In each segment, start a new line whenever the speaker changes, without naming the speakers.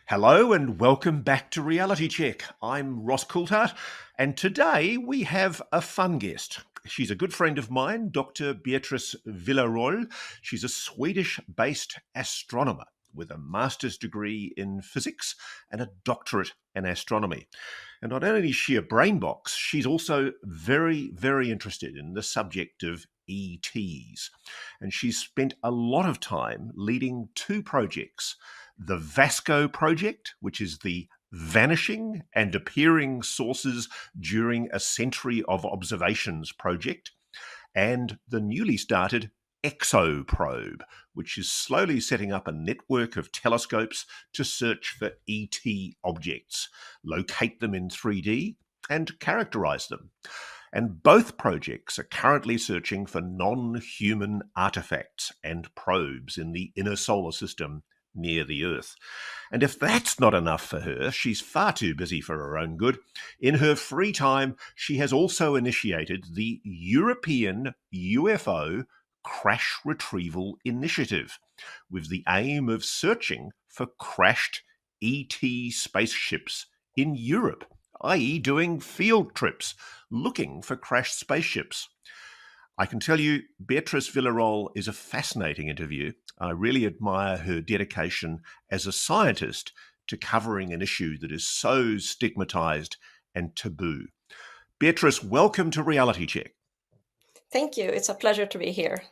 Hello and welcome back to Reality Check. I'm Ross Coulthart, and today we have a fun guest. She's a good friend of mine, Dr. Beatrice Villarroel. She's a Swedish-based astronomer with a master's degree in physics and a doctorate in astronomy. And not only is she a brain box, she's also very, very interested in the subject of ETs. And she's spent a lot of time leading two projects: the VASCO project, which is the Vanishing and Appearing Sources During a Century of Observations project, and the newly started ExoProbe, which is slowly setting up a network of telescopes to search for ET objects, locate them in 3D, and characterize them. And both projects are currently searching for non-human artifacts and probes in the inner solar system near the Earth. And if that's not enough for her, she's far too busy for her own good. In her free time, she has also initiated the European UFO Crash Retrieval Initiative, with the aim of searching for crashed ET spaceships in Europe, i.e., doing field trips looking for crashed spaceships. I can tell you, Beatrice Villarroel is a fascinating interview. I really admire her dedication as a scientist to covering an issue that is so stigmatized and taboo. Beatrice, welcome to Reality Check.
Thank you. It's a pleasure to be here.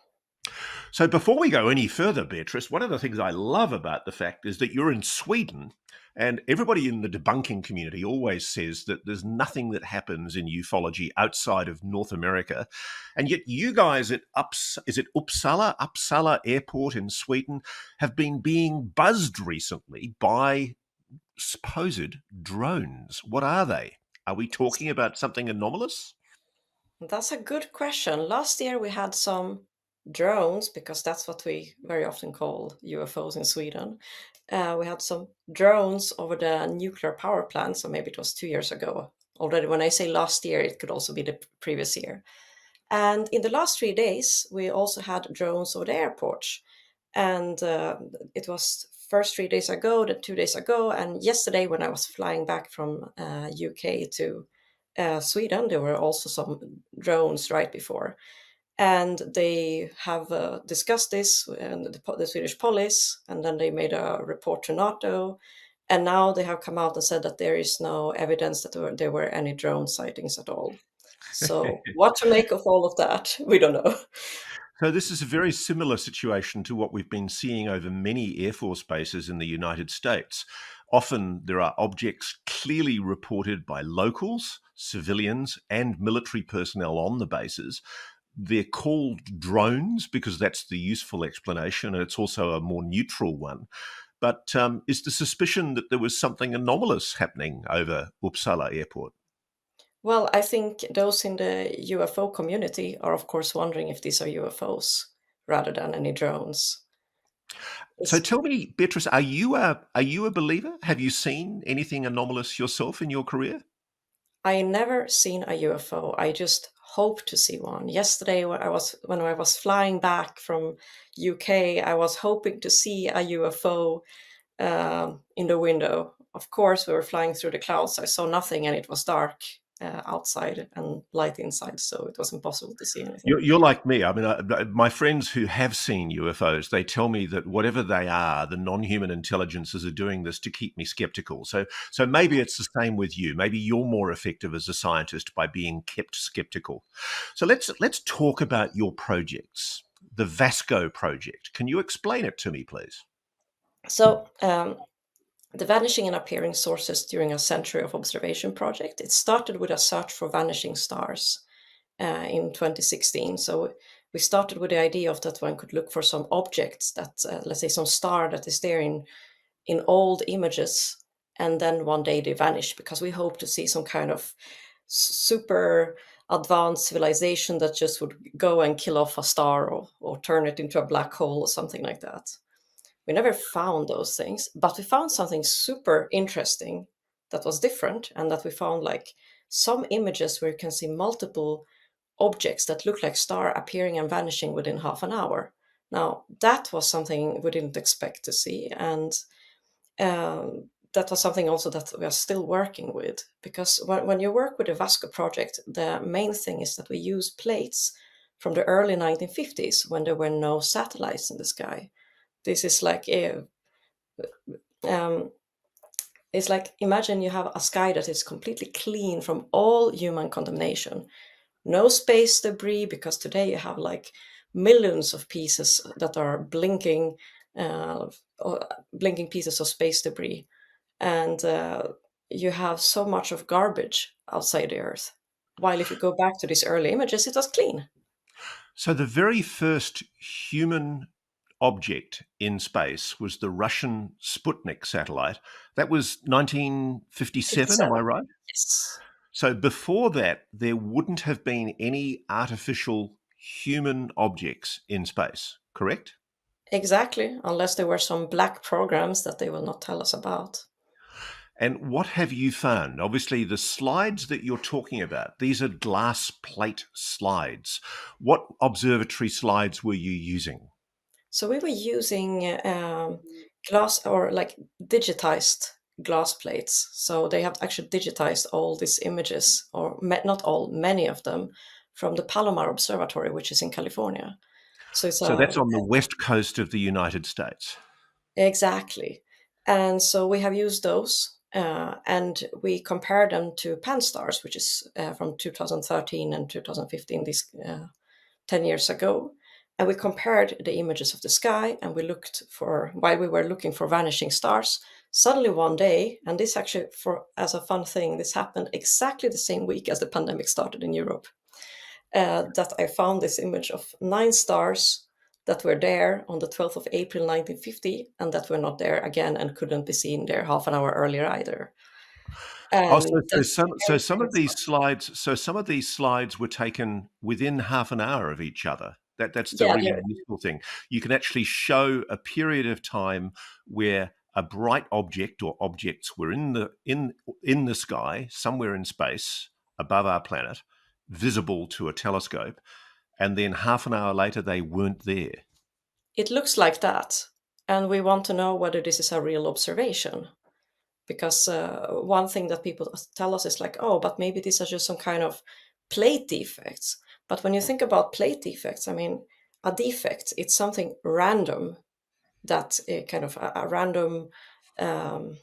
So before we go any further, Beatrice, one of the things I love about the fact is that you're in Sweden, and everybody in the debunking community always says that there's nothing that happens in ufology outside of North America. And yet you guys at Uppsala Airport in Sweden have been being buzzed recently by supposed drones. What are they? Are we talking about something anomalous?
That's a good question. Last year we had some drones, because that's what we very often call UFOs in Sweden. We had some drones over the nuclear power plant, so maybe it was 2 years ago. Already, when I say last year, it could also be the previous year. And in the last 3 days, we also had drones over the airports. And it was first 3 days ago, then 2 days ago, and yesterday when I was flying back from UK to Sweden, there were also some drones right before. And they have discussed this and the Swedish police, and then they made a report to NATO. And now they have come out and said that there is no evidence that there were any drone sightings at all. So what to make of all of that, we don't know.
So this is a very similar situation to what we've been seeing over many Air Force bases in the United States. Often there are objects clearly reported by locals, civilians, and military personnel on the bases. They're called drones because that's the useful explanation, and it's also a more neutral one. But is the suspicion that there was something anomalous happening over Uppsala Airport?
Well, I think those in the UFO community are, of course, wondering if these are UFOs rather than any drones.
So
It's,
tell me, Beatrice, are you a believer? Have you seen anything anomalous yourself in your career?
I never seen a UFO. I just hope to see one. Yesterday, when I was flying back from UK, I was hoping to see a UFO in the window. Of course, we were flying through the clouds. I saw nothing, and it was dark outside and light inside, so it was impossible to see anything.
You're like me. I mean, my friends who have seen UFOs, they tell me that whatever they are, the non-human intelligences are doing this to keep me skeptical. So maybe it's the same with you. Maybe you're more effective as a scientist by being kept skeptical. So let's talk about your projects. The VASCO project. Can you explain it to me, please?
So, the Vanishing and Appearing Sources During a Century of Observation project, it started with a search for vanishing stars in 2016. So we started with the idea of that one could look for some objects that, let's say, some star that is there in old images, and then one day they vanish, because we hope to see some kind of super advanced civilization that just would go and kill off a star, or turn it into a black hole or something like that. We never found those things, but we found something super interesting that was different, and that we found like some images where you can see multiple objects that look like star appearing and vanishing within half an hour. Now, that was something we didn't expect to see, and um, that was something also that we are still working with, because when you work with the VASCO project, the main thing is that we use plates from the early 1950s when there were no satellites in the sky. This is like um, it's like, imagine you have a sky that is completely clean from all human contamination, no space debris, because today you have like millions of pieces that are uh, blinking pieces of space debris, and you have so much of garbage outside the Earth. While if you go back to these early images, it was clean.
So the very first human object in space was the Russian Sputnik satellite. That was 1957, am
57.
I right?
Yes.
So before that, there wouldn't have been any artificial human objects in space, correct?
Exactly, unless there were some black programs that they will not tell us about.
And what have you found? Obviously, the slides that you're talking about, these are glass plate slides. What observatory slides were you using?
So we were using glass, or like digitized glass plates. So they have actually digitized all these images, or not all, many of them, from the Palomar Observatory, which is in California. So it's
So
a
that's on the west coast of the United States.
exactly. And so we have used those, and we compare them to Pan-STARRS, which is from 2013 and 2015, these 10 years ago. And we compared the images of the sky, and we looked for, while we were looking for vanishing stars, suddenly one day, and this actually, for as a fun thing, this happened exactly the same week as the pandemic started in Europe, that I found this image of 9 stars that were there on the 12th of April 1950, and that were not there again and couldn't be seen there half an hour earlier either.
Oh, so,
And
so
that's
some so
very
some of
strange
these
stuff.
slides so some of these slides were taken within half an hour of each other. That's the
Yeah,
really useful thing. You can actually show a period of time where a bright object or objects were in the sky, somewhere in space above our planet, visible to a telescope, and then half an hour later they weren't there.
it looks like that. And we want to know whether this is a real observation. Because one thing that people tell us is like, oh, but maybe these are just some kind of plate defects. But when you think about plate defects, I mean, a defect, it's something random, that kind of a random um,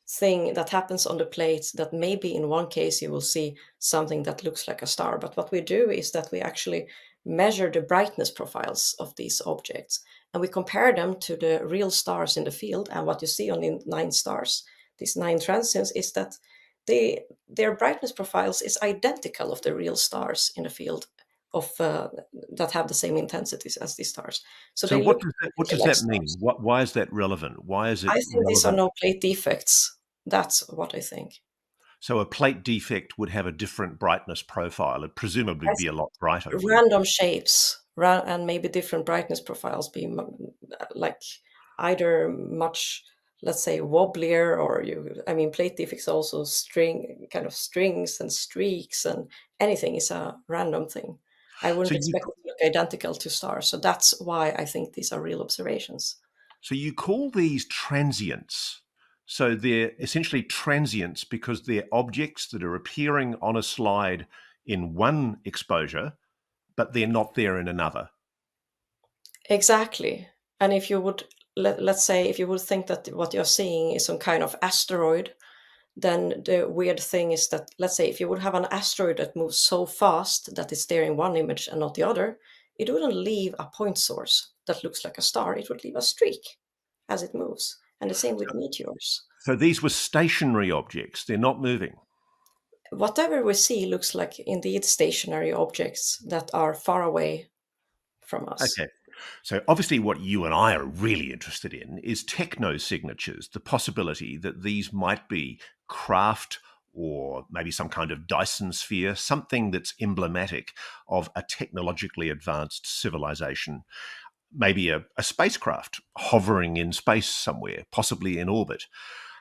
thing that happens on the plate, that maybe in one case you will see something that looks like a star. But what we do is that we actually measure the brightness profiles of these objects, and we compare them to the real stars in the field. And what you see on the 9 stars, these 9 transients, is that their brightness profiles is identical of the real stars in the field of that have the same intensities as these stars. So
So
they look
what
completely
does
like
that mean?
stars.
Why is that relevant? Why is it
I think these are
relevant?
no plate defects. That's what I think.
So a plate defect would have a different brightness profile. It'd presumably
I
be a lot brighter,
think
would it?
random shapes, and maybe different brightness profiles, be like either much, let's say, wobblier, or I mean, plate defects also kind of strings and streaks, and anything is a random thing. I
So
wouldn't
you
expect it to look identical to stars. So that's why I think these are real observations.
so you call these transients. So they're essentially transients because they're objects that are appearing on a slide in one exposure, but they're not there in another.
Exactly. And if you would, let's say, if you would think that what you're seeing is some kind of asteroid, then the weird thing is that, let's say, if you would have an asteroid that moves so fast that it's there in one image and not the other, it wouldn't leave a point source that looks like a star. It would leave a streak as it moves. And the same with meteors.
So these were stationary objects. They're not moving.
Whatever we see looks like indeed stationary objects that are far away from us.
Okay. So obviously what you and I are really interested in is technosignatures, the possibility that these might be craft or maybe some kind of Dyson sphere, something that's emblematic of a technologically advanced civilization, maybe a spacecraft hovering in space somewhere, possibly in orbit.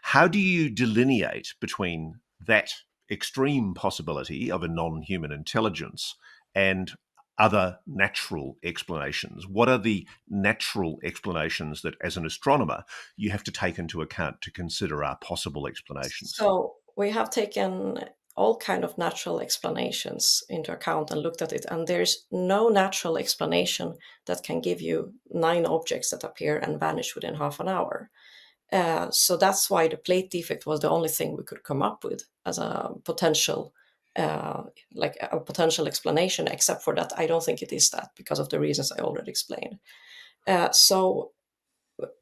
How do you delineate between that extreme possibility of a non-human intelligence and other natural explanations? What are the natural explanations that, as an astronomer, you have to take into account to consider our possible explanations?
So we have taken all kind of natural explanations into account and looked at it, and there's no natural explanation that can give you 9 objects that appear and vanish within half an hour. So that's why the plate defect was the only thing we could come up with as a potential, like a potential explanation. Except for that, I don't think it is that because of the reasons I already explained. So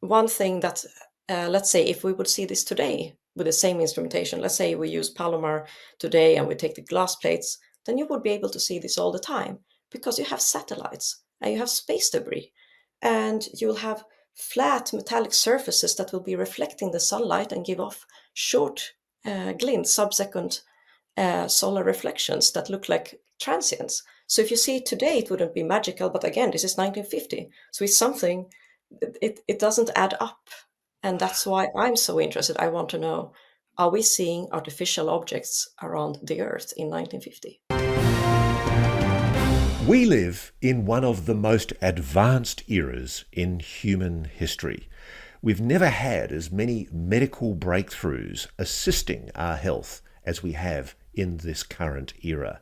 one thing that, let's say, if we would see this today with the same instrumentation, let's say we use Palomar today and we take the glass plates, then you would be able to see this all the time because you have satellites and you have space debris, and you'll have flat metallic surfaces that will be reflecting the sunlight and give off short glints, sub-second solar reflections that look like transients. So if you see it today, it wouldn't be magical, but again, this is 1950, so it's something, it doesn't add up. And that's why I'm so interested. I want to know, are we seeing artificial objects around the Earth in 1950?
We live in one of the most advanced eras in human history. We've never had as many medical breakthroughs assisting our health as we have in this current era.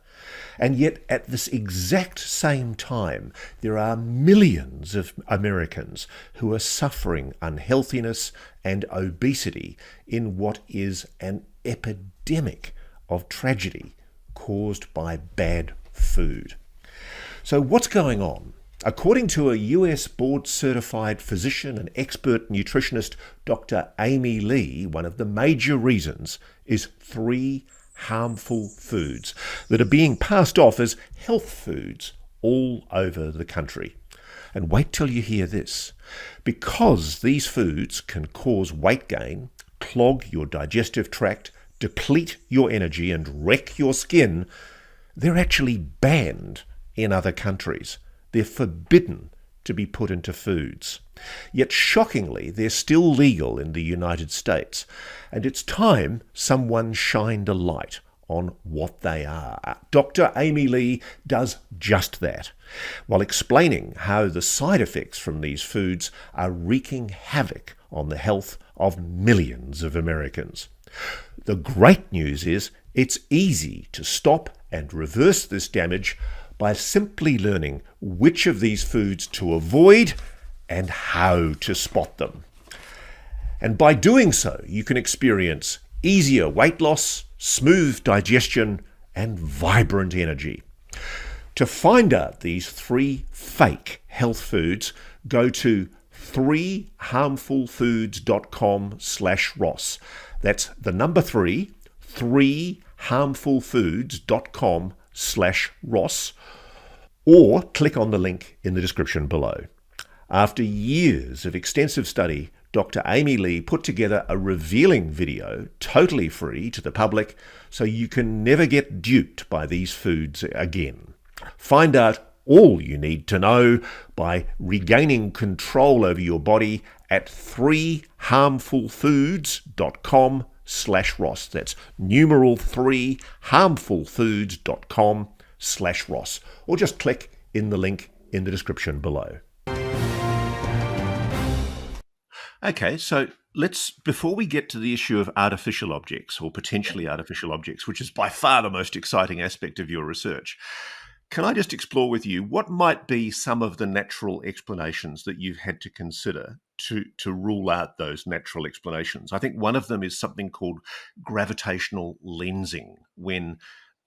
And yet, at this exact same time, there are millions of Americans who are suffering unhealthiness and obesity in what is an epidemic of tragedy caused by bad food. So what's going on? According to a US board-certified physician and expert nutritionist, Dr. Amy Lee, one of the major reasons is 3 harmful foods that are being passed off as health foods all over the country. And wait till you hear this. Because these foods can cause weight gain, clog your digestive tract, deplete your energy, and wreck your skin, they're actually banned in other countries. They're forbidden to be put into foods. Yet shockingly, they're still legal in the United States. And it's time someone shined a light on what they are. Dr. Amy Lee does just that, while explaining how the side effects from these foods are wreaking havoc on the health of millions of Americans. The great news is it's easy to stop and reverse this damage by simply learning which of these foods to avoid and how to spot them. And by doing so, you can experience easier weight loss, smooth digestion, and vibrant energy. To find out these 3 fake health foods, go to 3harmfulfoods.com/Ross. That's the number 3, 3harmfulfoods.com/Ross, or click on the link in the description below. After years of extensive study, Dr. Amy Lee put together a revealing video, totally free to the public, so you can never get duped by these foods again. Find out all you need to know by regaining control over your body at 3harmfulfoods.com/Ross. That's numeral 3harmfulfoods.com/Ross. Or just click in the link in the description below. Okay, so before we get to the issue of artificial objects or potentially artificial objects, which is by far the most exciting aspect of your research, can I just explore with you what might be some of the natural explanations that you've had to consider to rule out those natural explanations? I think one of them is something called gravitational lensing, when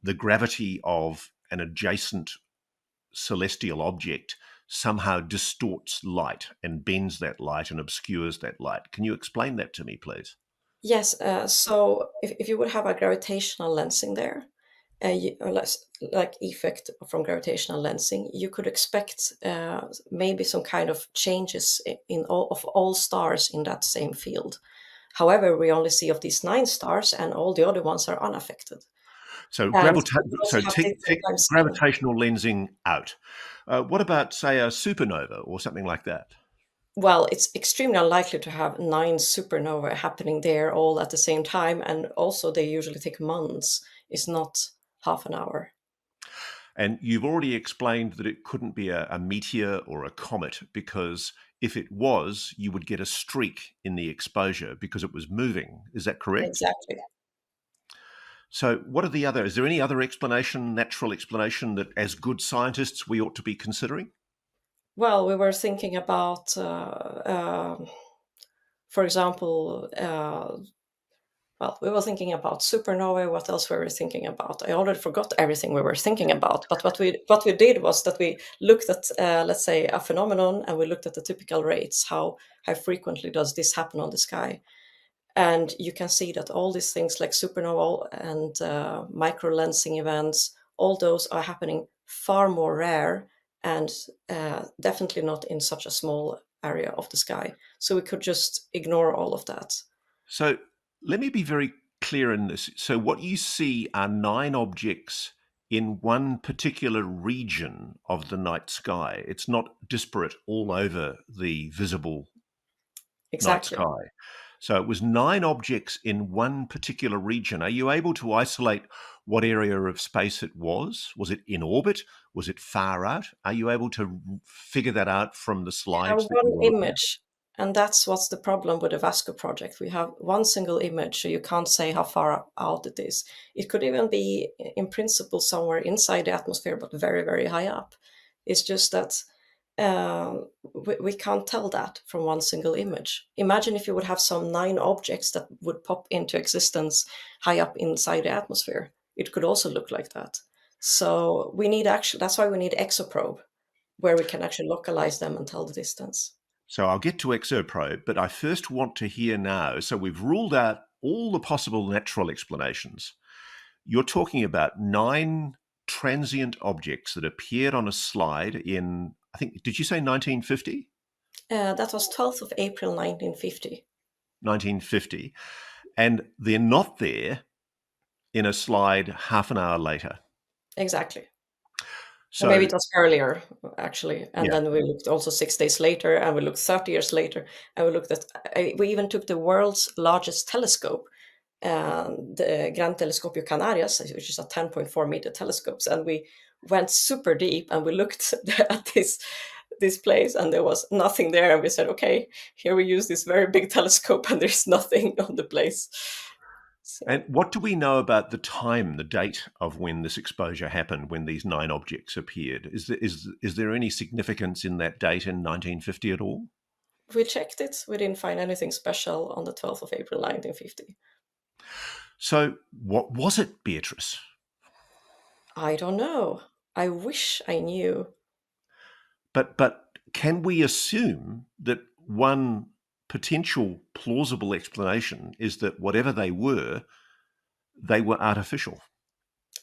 the gravity of an adjacent celestial object somehow distorts light and bends that light and obscures that light. Can you explain that to me, please?
Yes, so if you would have a gravitational lensing there, or like effect from gravitational lensing, you could expect maybe some kind of changes in all stars in that same field. However, we only see of these 9 stars, and all the other ones are unaffected.
So,
And we also have
take
different times.
gravitational lensing out. What about, say, a supernova or something like that?
Well, it's extremely unlikely to have 9 supernovae happening there all at the same time, and also they usually take months. It's not half an hour.
And you've already explained that it couldn't be a meteor or a comet because if it was, you would get a streak in the exposure because it was moving. Is that correct?
Exactly.
So, what are the other? Is there any other explanation, natural explanation, that as good scientists we ought to be considering?
Well, we were thinking about, for example, well, we were thinking about supernovae. What else were we thinking about? I already forgot everything we were thinking about. But what we did was that we looked at, let's say, a phenomenon, and we looked at the typical rates. How frequently does this happen on the sky? And you can see that all these things like supernova and micro lensing events, all those are happening far more rare, and definitely not in such a small area of the sky. So we could just ignore all of that.
So, let me be very clear in this. So, what you see are nine objects in one particular region of the night sky. It's not disparate all over the visible night
Exactly.
sky. So it was nine objects in one particular region. Are you able to isolate what area of space it was? Was it in orbit? Was it far out? Are you able to figure that out from the
Have
slides that you
one
were looking at?
image, and that's what's the problem with the VASCO project. We have one single image, so you can't say how far out it is. It could even be, in principle, somewhere inside the atmosphere, but very, very high up. It's just that we can't tell that from one single image. Imagine if you would have some nine objects that would pop into existence high up inside the atmosphere. It could also look like that. So we need actually, that's why we need ExoProbe, where we can actually localize them and tell the distance.
So I'll get to ExoProbe, but I first want to hear now. So we've ruled out all the possible natural explanations. You're talking about nine transient objects that appeared on a slide in, I think, did you say 1950?
That was 12th of April 1950.
1950. And they're not there in a slide half an hour later.
Exactly. Or maybe
So,
it was earlier, actually. And
yeah.
then we looked also 6 days later, and we looked 30 years later, and we looked at, we even took the world's largest telescope, the Gran Telescopio Canarias, which is a 10.4-meter telescopes, and we went super deep and we looked at this place, and there was nothing there, and we said, okay, here we use this very big telescope, and there's nothing on the place.
And
So
what do we know about the time, the date of when this exposure happened, when these nine objects appeared? Is there any significance in that date in 1950 at all?
we checked it. We didn't find anything special on the 12th of April 1950.
So, what was it, Beatrice?
I don't know. I wish I knew.
But can we assume that one potential plausible explanation is that whatever they were artificial?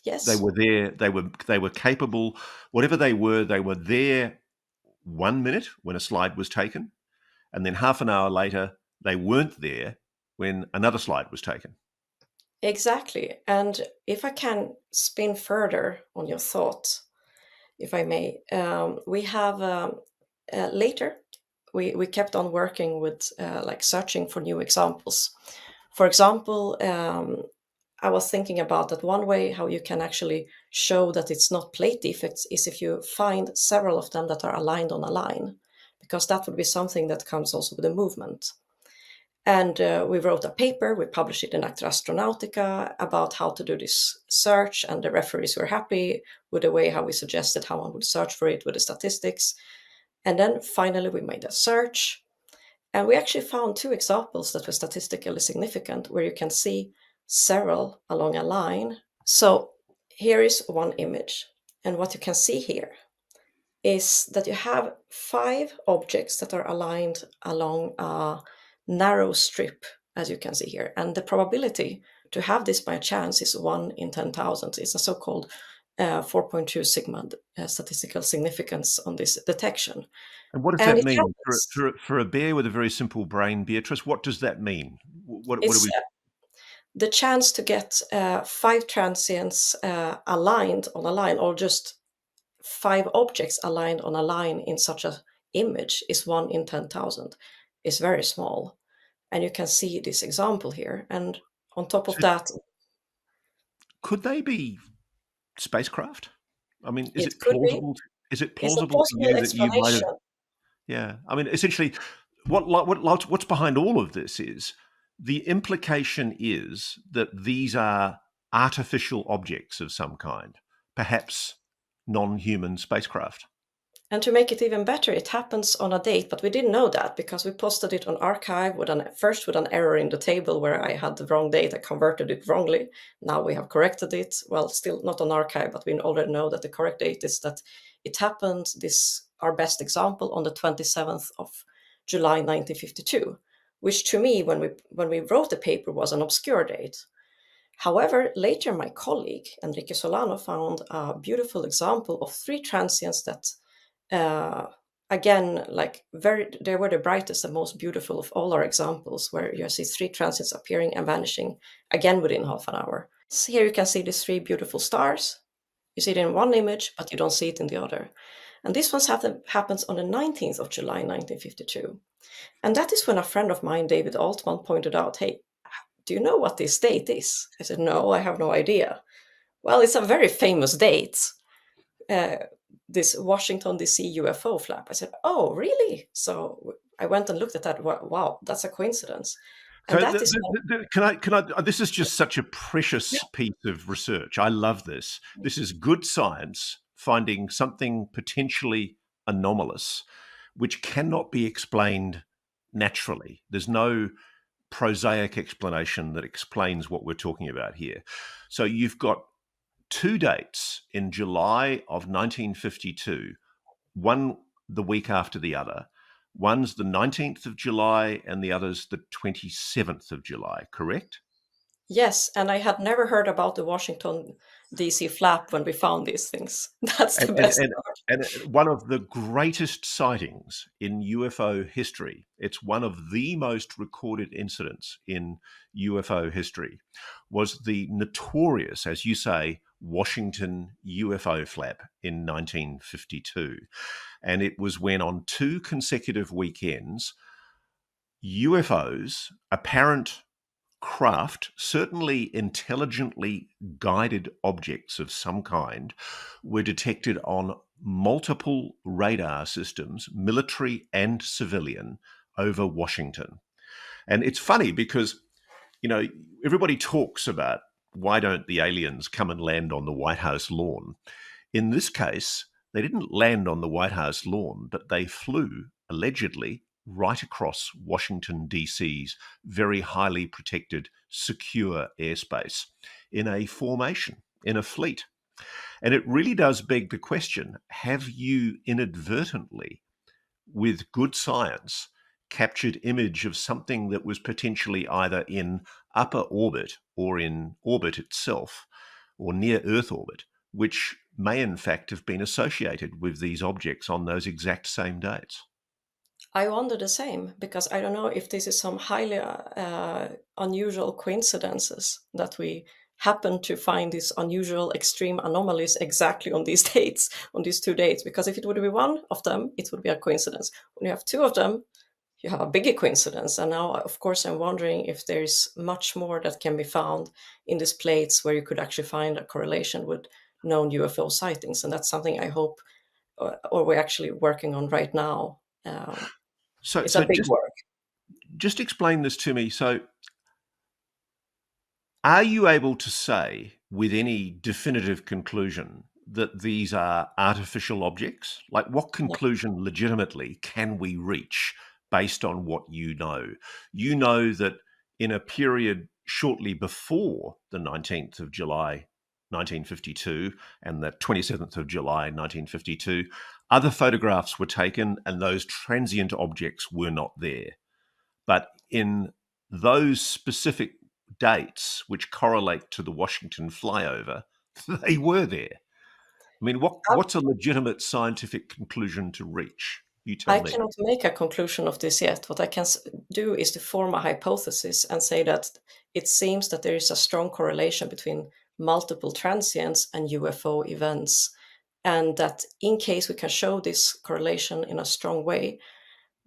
They
Yes,
were there. They were capable. Whatever they were there 1 minute when a slide was taken, and then half an hour later they weren't there when another slide was taken.
exactly. And if I can spin further on your thought, if I may, we have later we kept on working with like searching for new examples. For example, I was thinking about that one way how you can actually show that it's not plate defects is if you find several of them that are aligned on a line, because that would be something that comes also with the movement. And we wrote a paper, we published it in Acta Astronautica about how to do this search, and the referees were happy with the way how we suggested how one would search for it with the statistics. And then finally we made a search, and we actually found two examples that were statistically significant where you can see several along a line. So here is one image, and what you can see here is that you have five objects that are aligned along a narrow strip, as you can see here. And the probability to have this by chance is 1 in 10,000. It's a so-called 4.2 sigma statistical significance on this detection.
And what does
And
that
it
mean
happens.
for a bear with a very simple brain, Beatrice? What does that mean? What do
It's
we?
the chance to get five transients aligned on a line, or just five objects aligned on a line in such a image, is 1 in 10,000. It's very small. And you can see this example here. And on top of
So
that,
could they be spacecraft? I mean,
It could be.
is it
It's a
plausible to
possible
you that you might have?
explanation.
Yeah. I mean, essentially, what's behind all of this is the implication is that these are artificial objects of some kind, perhaps non-human spacecraft.
And to make it even better, it happens on a date, but we didn't know that because we posted it on archive first with an error in the table where I had the wrong date, I converted it wrongly. Now we have corrected it. Well, still not on archive, but we already know that the correct date is that it happened, this our best example, on the 27th of July 1952, which to me, when we wrote the paper, was an obscure date. However, later my colleague Enrique Solano found a beautiful example of three transients that uh, again, like they were the brightest and most beautiful of all our examples, where you see three transits appearing and vanishing again within half an hour. So here you can see these three beautiful stars. You see it in one image, but you don't see it in the other. And this one happens on the 19th of July, 1952. And that is when a friend of mine, David Altman, pointed out, hey, do you know what this date is? I said, no, I have no idea. Well, it's a very famous date. Uh, this Washington DC UFO flap. I said, "Oh, really?" So I went and looked at that. Wow, that's a coincidence, and
So,
that is
can I? This is just such a
yeah.
precious piece of research. I love this. This is good science finding something potentially anomalous, which cannot be explained naturally. There's no prosaic explanation that explains what we're talking about here. So you've got two dates in July of 1952, one the week after the other. One's the 19th of July and the other's the 27th of July, correct?
Yes, and I had never heard about the Washington DC flap when we found these things. That's
And,
the
and,
best
and,
part.
and one of the greatest sightings in UFO history. It's one of the most recorded incidents in UFO history, was the notorious, as you say, Washington UFO flap in 1952. And it was when on two consecutive weekends, UFOs, apparent craft, certainly intelligently guided objects of some kind, were detected on multiple radar systems, military and civilian, over Washington. And it's funny because, you know, everybody talks about why don't the aliens come and land on the White House lawn? In this case, they didn't land on the White House lawn, but they flew, allegedly, right across Washington, D.C.'s very highly protected, secure airspace in a formation, in a fleet. And it really does beg the question, have you inadvertently, with good science, captured image of something that was potentially either in upper orbit or in orbit itself or near Earth orbit, which may in fact have been associated with these objects on those exact same dates?
I wonder the same because I don't know if this is some highly unusual coincidences that we happen to find these unusual extreme anomalies exactly on these dates, on these two dates. Because if it would be one of them, it would be a coincidence. When you have two of them, you have a bigger coincidence. And now, of course, I'm wondering if there's much more that can be found in these plates where you could actually find a correlation with known UFO sightings. And that's something I hope, or we're actually working on right now.
So,
It's a
so
big
just
work.
just explain this to me. So, are you able to say with any definitive conclusion that these are artificial objects? Like, what
Yeah.
conclusion legitimately can we reach based on what you know? You know that in a period shortly before the 19th of July 1952 and the 27th of July 1952, other photographs were taken and those transient objects were not there. But in those specific dates, which correlate to the Washington flyover, they were there. I mean, what's a legitimate scientific conclusion to reach? You tell
I
me.
cannot make a conclusion of this yet. What I can do is to form a hypothesis and say that it seems that there is a strong correlation between multiple transients and UFO events, and that in case we can show this correlation in a strong way,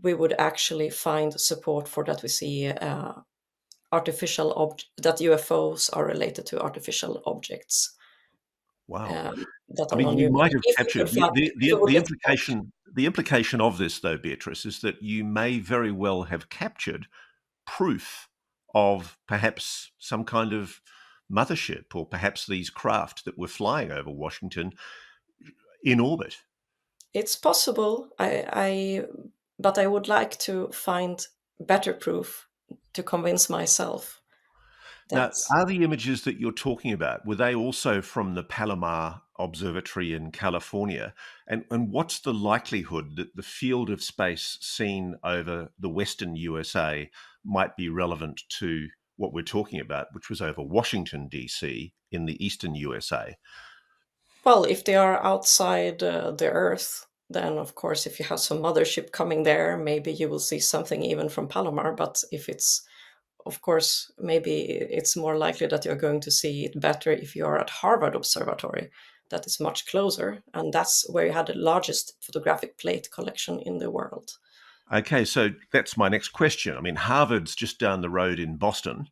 we would actually find support for that we see that UFOs are related to artificial objects.
Wow.
Um, that
I
are
mean, you
non-human.
might have
If we
captured
could find, if we would
the
get it right.
implication. The implication of this, though, Beatrice, is that you may very well have captured proof of perhaps some kind of mothership, or perhaps these craft that were flying over Washington in orbit.
It's possible. But I would like to find better proof to convince myself
Now,
that.
are the images that you're talking about, were they also from the Palomar Observatory in California? And what's the likelihood that the field of space seen over the western USA might be relevant to what we're talking about, which was over Washington, D.C. in the eastern USA?
Well, if they are outside the Earth, then of course, if you have some mothership coming there, maybe you will see something even from Palomar. But if it's, of course, maybe it's more likely that you're going to see it better if you are at Harvard Observatory. That is much closer, and that's where you had the largest photographic plate collection in the world.
Okay, so that's my next question. I mean, Harvard's just down the road in Boston.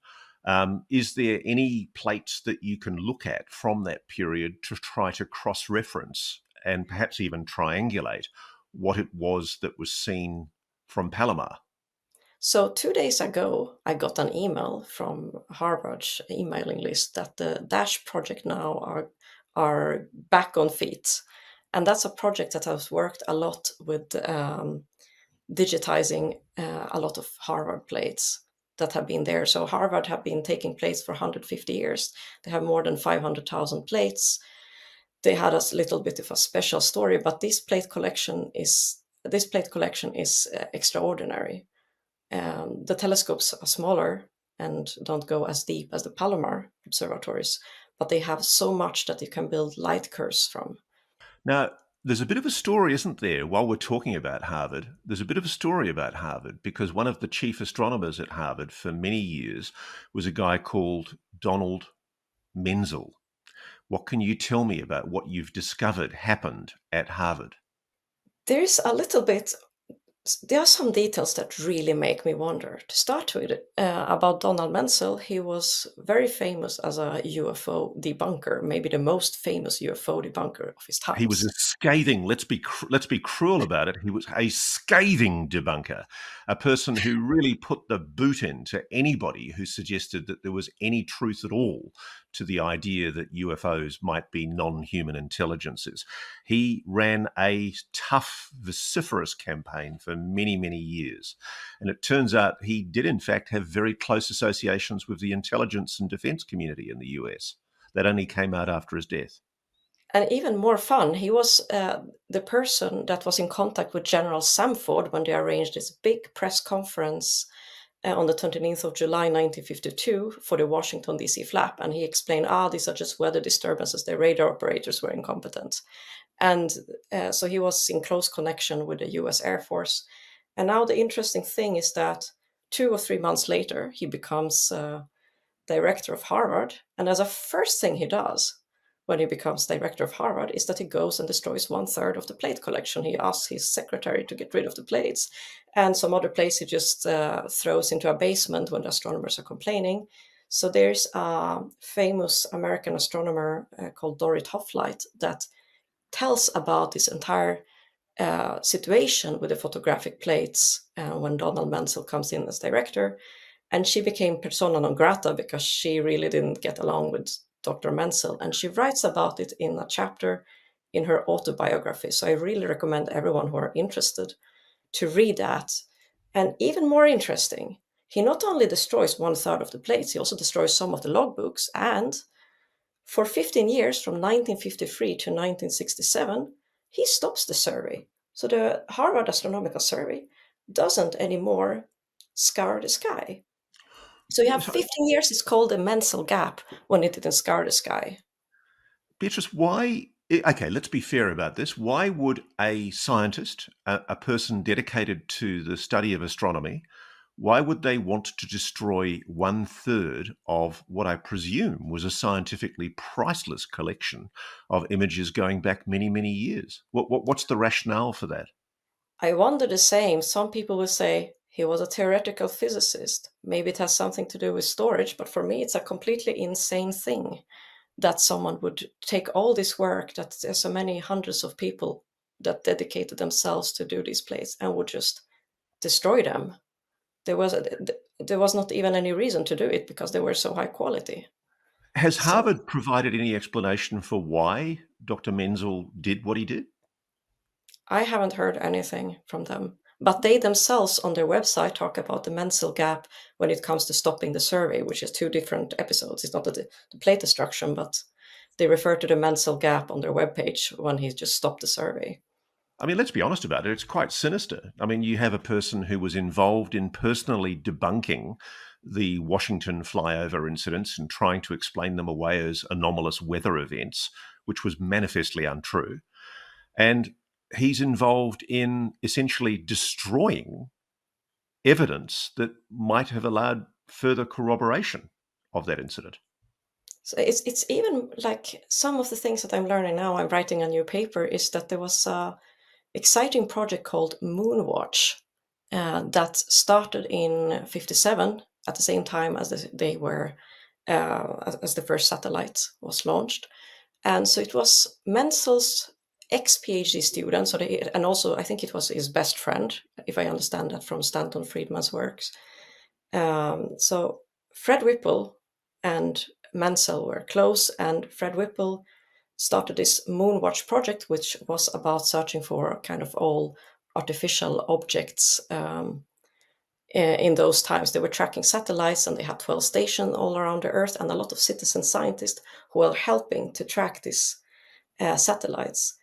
Is there any plates that you can look at from that period to try to cross reference and perhaps even triangulate what it was that was seen from Palomar?
So 2 days ago, I got an email from Harvard's emailing list that the Dash project now are back on feet, and that's a project that has worked a lot with digitizing a lot of Harvard plates that have been there. So Harvard have been taking plates for 150 years. They have more than 500,000 plates. They had a little bit of a special story, but this plate collection is extraordinary. The telescopes are smaller and don't go as deep as the Palomar observatories, but they have so much that you can build light curves from.
Now, there's a bit of a story, isn't there, while we're talking about Harvard? There's a bit of a story about Harvard because one of the chief astronomers at Harvard for many years was a guy called Donald Menzel. What can you tell me about what you've discovered happened at Harvard?
There's a little bit There are some details that really make me wonder. To start with, about Donald Menzel, he was very famous as a UFO debunker, maybe the most famous UFO debunker of his
He was
times.
a scathing, let's be cruel about it. He was a scathing debunker, a person who really put the boot into anybody who suggested that there was any truth at all to the idea that UFOs might be non-human intelligences. He ran a tough, vociferous campaign for many, many years. And it turns out he did, in fact, have very close associations with the intelligence and defense community in the US. That only came out after his death.
And even more fun, he was the person that was in contact with General Samford when they arranged this big press conference on the 29th of July 1952 for the Washington, D.C. flap. And he explained, these are just weather disturbances. The radar operators were incompetent. And so he was in close connection with the US Air Force. And now the interesting thing is that 2 or 3 months later, he becomes director of Harvard. And as a first thing he does when he becomes director of Harvard is that he goes and destroys 1/3 of the plate collection. He asks his secretary to get rid of the plates, and some other plates he just throws into a basement when the astronomers are complaining. So there's a famous American astronomer called Dorrit Hofflight that tells about this entire situation with the photographic plates when Donald Menzel comes in as director. And she became persona non grata because she really didn't get along with Dr. Menzel. And she writes about it in a chapter in her autobiography. So I really recommend everyone who are interested to read that. And even more interesting, he not only destroys 1/3 of the plates, he also destroys some of the logbooks. And for 15 years, from 1953 to 1967, he stops the survey. So the Harvard Astronomical Survey doesn't anymore scour the sky. So you have
So,
15 years, it's called the Menzel gap when it didn't scour the sky.
Beatrice, okay, let's be fair about this. Why would a scientist, a person dedicated to the study of astronomy, why would they want to destroy 1/3 of what I presume was a scientifically priceless collection of images going back many, many years? What's the rationale for that?
I wonder the same. Some people will say he was a theoretical physicist. Maybe it has something to do with storage, but for me, it's a completely insane thing. that someone would take all this work, that there's so many hundreds of people that dedicated themselves to do these plates, and would just destroy them. There was not even any reason to do it because they were so high quality.
Has
So
Harvard provided any explanation for why Dr. Menzel did what he did?
I haven't heard anything from them. But they themselves on their website talk about the Menzel gap when it comes to stopping the survey, which is two different episodes. It's not the plate destruction, but they refer to the Menzel gap on their webpage when he just stopped the survey.
I mean, let's be honest about it. It's quite sinister. I mean, you have a person who was involved in personally debunking the Washington flyover incidents and trying to explain them away as anomalous weather events, which was manifestly untrue. And he's involved in essentially destroying evidence that might have allowed further corroboration of that incident.
So it's even like some of the things that I'm learning now. I'm writing a new paper. Is that there was a exciting project called Moonwatch that started in '57 at the same time as they were as the first satellite was launched. And so it was Menzel's ex-PhD student, and also I think it was his best friend, if I understand that from Stanton Friedman's works. So Fred Whipple and Menzel were close, and Fred Whipple started this Moonwatch project, which was about searching for kind of all artificial objects. In those times, they were tracking satellites, and they had 12 stations all around the Earth, and a lot of citizen scientists who were helping to track these satellites.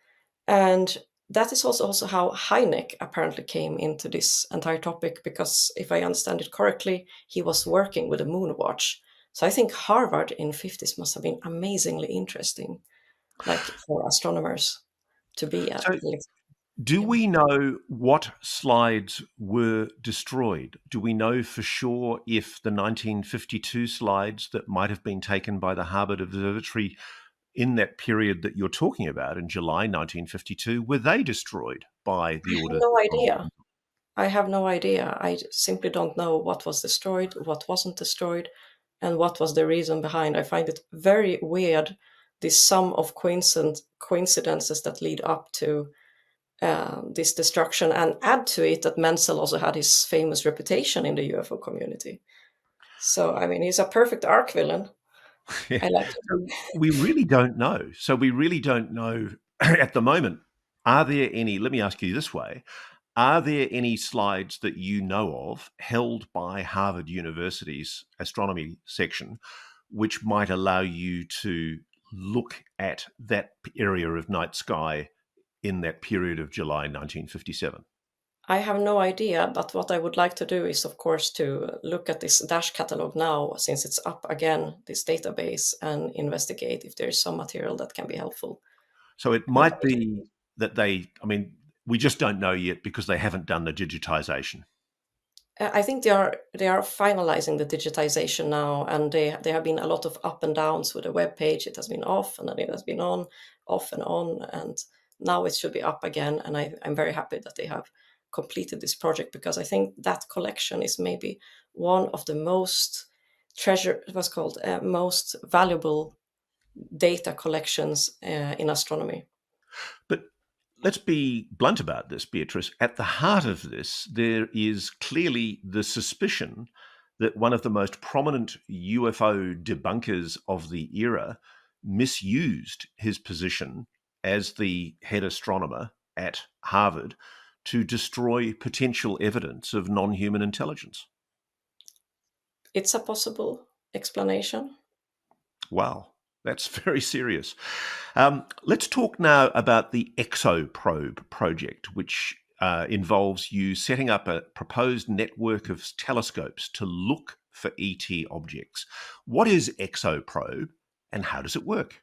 And that is also how Hynek apparently came into this entire topic, because if I understand it correctly, he was working with a Moonwatch. So I think Harvard in '50s must have been amazingly interesting, like for astronomers to be at.
So, do we know what slides were destroyed? Do we know for sure if the 1952 slides that might have been taken by the Harvard Observatory in that period that you're talking about in July 1952, were they destroyed by
I
the
have
order
no
of?
idea. I have no idea. I simply don't know what was destroyed, what wasn't destroyed, and what was the reason behind. I find it very weird, this sum of coincidences that lead up to this destruction, and add to it that Menzel also had his famous reputation in the UFO community. So, I mean, he's a perfect arc villain.
Yeah.
I like
So we really don't know. So we really don't know at the moment. Are there any, let me ask you this way, are there any slides that you know of held by Harvard University's astronomy section which might allow you to look at that area of night sky in that period of July 1957?
I have no idea, but what I would like to do is, of course, to look at this Dash catalog now, since it's up again, this database, and investigate if there's some material that can be helpful.
So it
And
might be that they, I mean, we just don't know yet because they haven't done the digitization.
I think they are finalizing the digitization now, and there have been a lot of up and downs with the web page. It has been off, and then it has been on, off and on, and now it should be up again. And I'm very happy that they have completed this project, because I think that collection is maybe one of the most what's called most valuable data collections in astronomy.
But let's be blunt about this, Beatrice. At the heart of this, there is clearly the suspicion that one of the most prominent UFO debunkers of the era misused his position as the head astronomer at Harvard to destroy potential evidence of non human intelligence.
It's a possible explanation.
Wow, that's very serious. Let's talk now about the ExoProbe project, which involves you setting up a proposed network of telescopes to look for ET objects. What is ExoProbe and how does it work?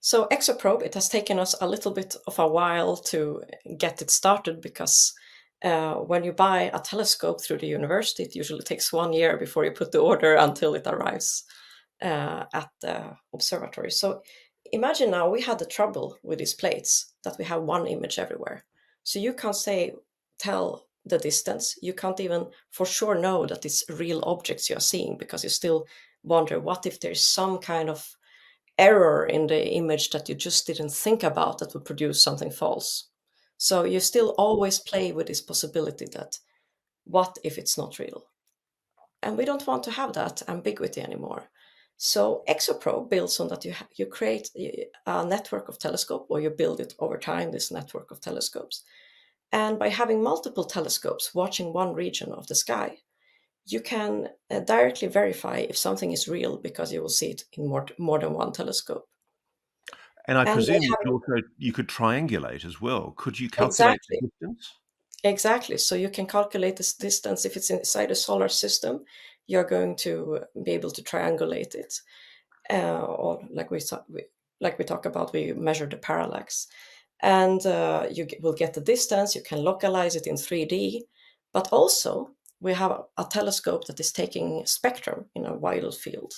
So ExoProbe, it has taken us a little bit of a while to get it started, because when you buy a telescope through the university, it usually takes 1 year before you put the order until it arrives at the observatory. So imagine now we had the trouble with these plates that we have one image everywhere. So you can't tell the distance. You can't even for sure know that it's real objects you are seeing, because you still wonder, what if there's some kind of error in the image that you just didn't think about that would produce something false. So you still always play with this possibility that what if it's not real? And we don't want to have that ambiguity anymore. So ExoProbe builds on that. You create a network of telescope, or you build it over time, this network of telescopes. And by having multiple telescopes watching one region of the sky, you can directly verify if something is real because you will see it in more than one telescope.
And I
And by
presume
having
you could triangulate as well. Could you calculate
exactly,
the distance?
exactly. So you can calculate this distance. If it's inside a solar system, you're going to be able to triangulate it. Or like we talk about, we measure the parallax, and will get the distance. You can localize it in 3D, but also we have a telescope that is taking spectrum in a wider field.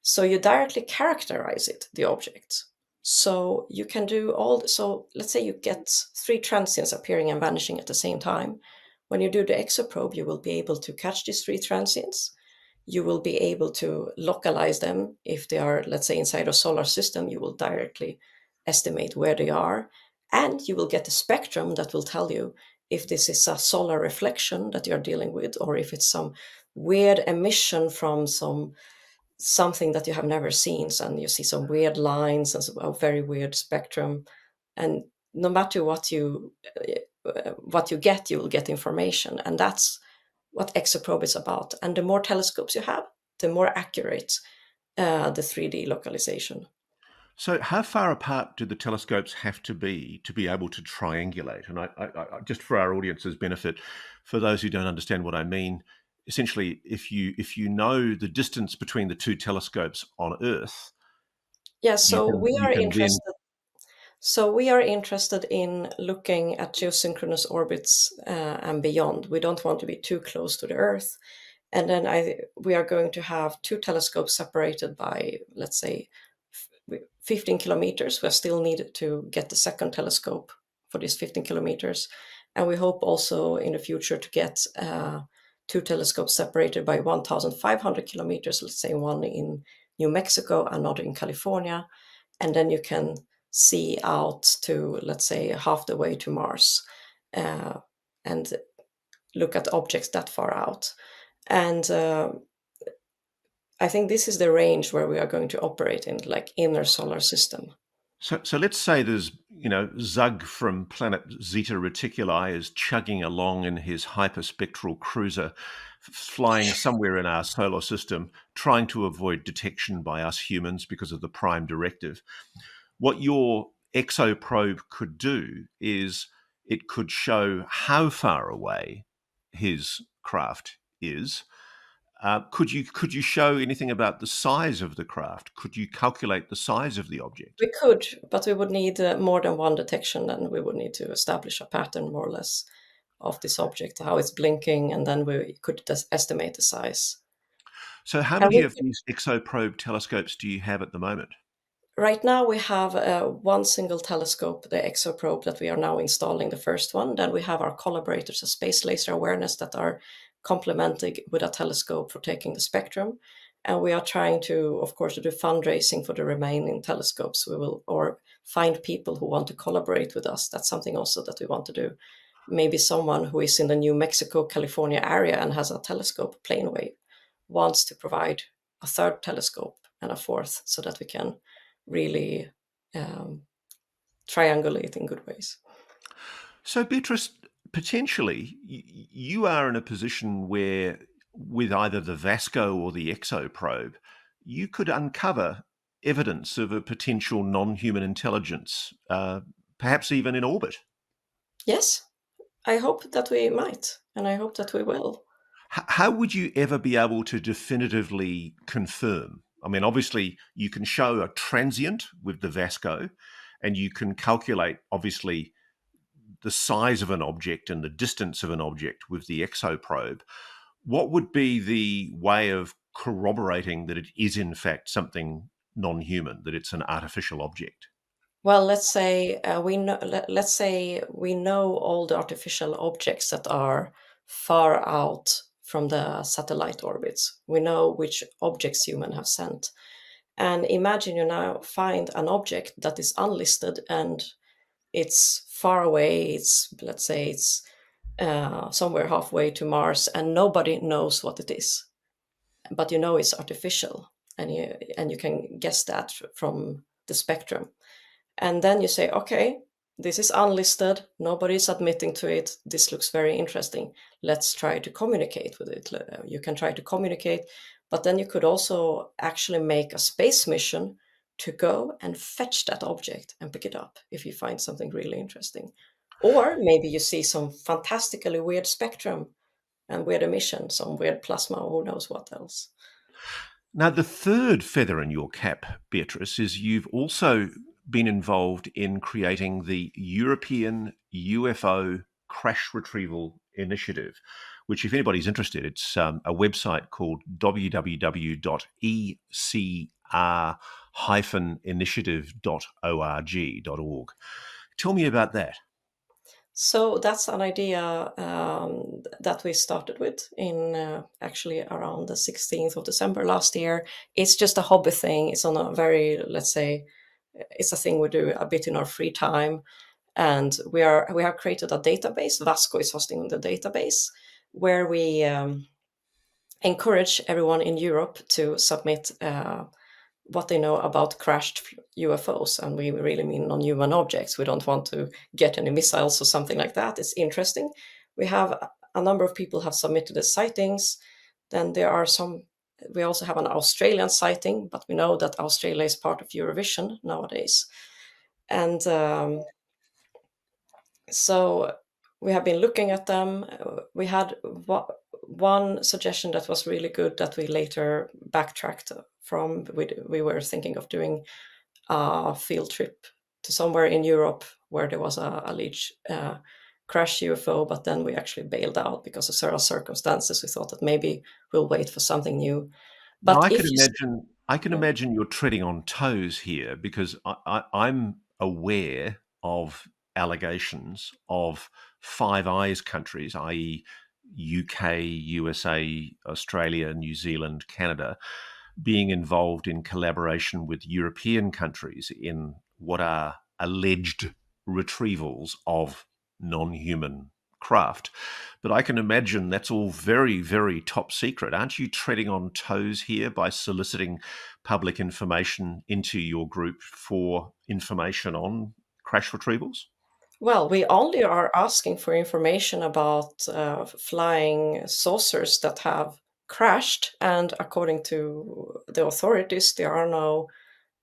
So you directly characterize it, the object. So you can do so let's say you get three transients appearing and vanishing at the same time. When you do the ExoProbe, you will be able to catch these three transients. You will be able to localize them. If they are, let's say, inside a solar system, you will directly estimate where they are. And you will get a spectrum that will tell you if this is a solar reflection that you're dealing with, or if it's some weird emission from something that you have never seen. So, and you see some weird lines and a very weird spectrum. And no matter what you get, you will get information. And that's what ExoProbe is about. And the more telescopes you have, the more accurate the 3D localization.
So, how far apart do the telescopes have to be able to triangulate? And just for our audience's benefit, for those who don't understand what I mean, essentially, if you know the distance between the two telescopes on Earth,
Yeah,
you can then.
so we are interested in looking at geosynchronous orbits and beyond. We don't want to be too close to the Earth. And then we are going to have two telescopes separated by, let's say, 15 kilometers. We still need to get the second telescope for these 15 kilometers. And we hope also in the future to get two telescopes separated by 1,500 kilometers, let's say one in New Mexico, another in California. And then you can see out to, let's say, half the way to Mars and look at objects that far out. And I think this is the range where we are going to operate in, like inner solar system.
So let's say there's, Zug from planet Zeta Reticuli is chugging along in his hyperspectral cruiser, flying somewhere in our solar system, trying to avoid detection by us humans because of the Prime Directive. What your ExoProbe could do is it could show how far away his craft is. Could you show anything about the size of the craft? Could you calculate the size of the object?
We could, but we would need more than one detection, and we would need to establish a pattern more or less of this object, how it's blinking, and then we could estimate the size.
So, how
And
many
we
of these ExoProbe telescopes do you have at the moment?
Right now, we have one single telescope, the ExoProbe, that we are now installing, the first one. Then we have our collaborators of space laser awareness that are complementing with a telescope for taking the spectrum. And we are trying to, of course, to do fundraising for the remaining telescopes. Or find people who want to collaborate with us. That's something also that we want to do. Maybe someone who is in the New Mexico, California area and has a telescope, plane wave, wants to provide a third telescope and a fourth so that we can really um, triangulate in good ways.
So, Beatrice, potentially you are in a position where, with either the VASCO or the ExoProbe, you could uncover evidence of a potential non human intelligence, perhaps even in orbit.
Yes, I hope that we might, and I hope that we will.
How would you ever be able to definitively confirm? I mean, obviously, you can show a transient with the VASCO, and you can calculate, obviously, the size of an object and the distance of an object with the ExoProbe. What would be the way of corroborating that it is, in fact, something non human, that it's an artificial object?
Well, let's say let's say we know all the artificial objects that are far out from the satellite orbits. We know which objects humans have sent. And imagine you now find an object that is unlisted and it's far away. It's, let's say, it's somewhere halfway to Mars, and nobody knows what it is, but you know it's artificial, and you can guess that from the spectrum. And then you say, okay, this is unlisted, nobody's admitting to it, this looks very interesting, let's try to communicate with it. You can try to communicate, but then you could also actually make a space mission to go and fetch that object and pick it up if you find something really interesting. Or maybe you see some fantastically weird spectrum and weird emission, some weird plasma, who knows what else.
Now, the third feather in your cap, Beatrice, is you've also been involved in creating the European UFO Crash Retrieval Initiative, which, if anybody's interested, it's a website called www.ecr-initiative.org. Tell me about that.
So that's an idea that we started with in actually around the 16th of December last year. It's just a hobby thing. It's on a very, let's say, it's a thing we do a bit in our free time. And we have created a database. VASCO is hosting the database, where we encourage everyone in Europe to submit what they know about crashed UFOs, and we really mean non-human objects. We don't want to get any missiles or something like that. It's interesting. We have a number of people have submitted the sightings. Then there are some. We also have an Australian sighting, but we know that Australia is part of Eurovision nowadays, and so we have been looking at them. We had one suggestion that was really good that we later backtracked from. We were thinking of doing a field trip to somewhere in Europe where there was a alleged crash UFO, but then we actually bailed out because of several circumstances. We thought that maybe we'll wait for something new.
Now,
But if you,
I can
yeah.
imagine you're treading on toes here because I'm aware of allegations of Five Eyes countries, i.e., UK, USA, Australia, New Zealand, Canada, being involved in collaboration with European countries in what are alleged retrievals of non human craft. But I can imagine that's all very, very top secret. Aren't you treading on toes here by soliciting public information into your group for information on crash retrievals?
Well, we only are asking for information about flying saucers that have crashed, and according to the authorities, there are no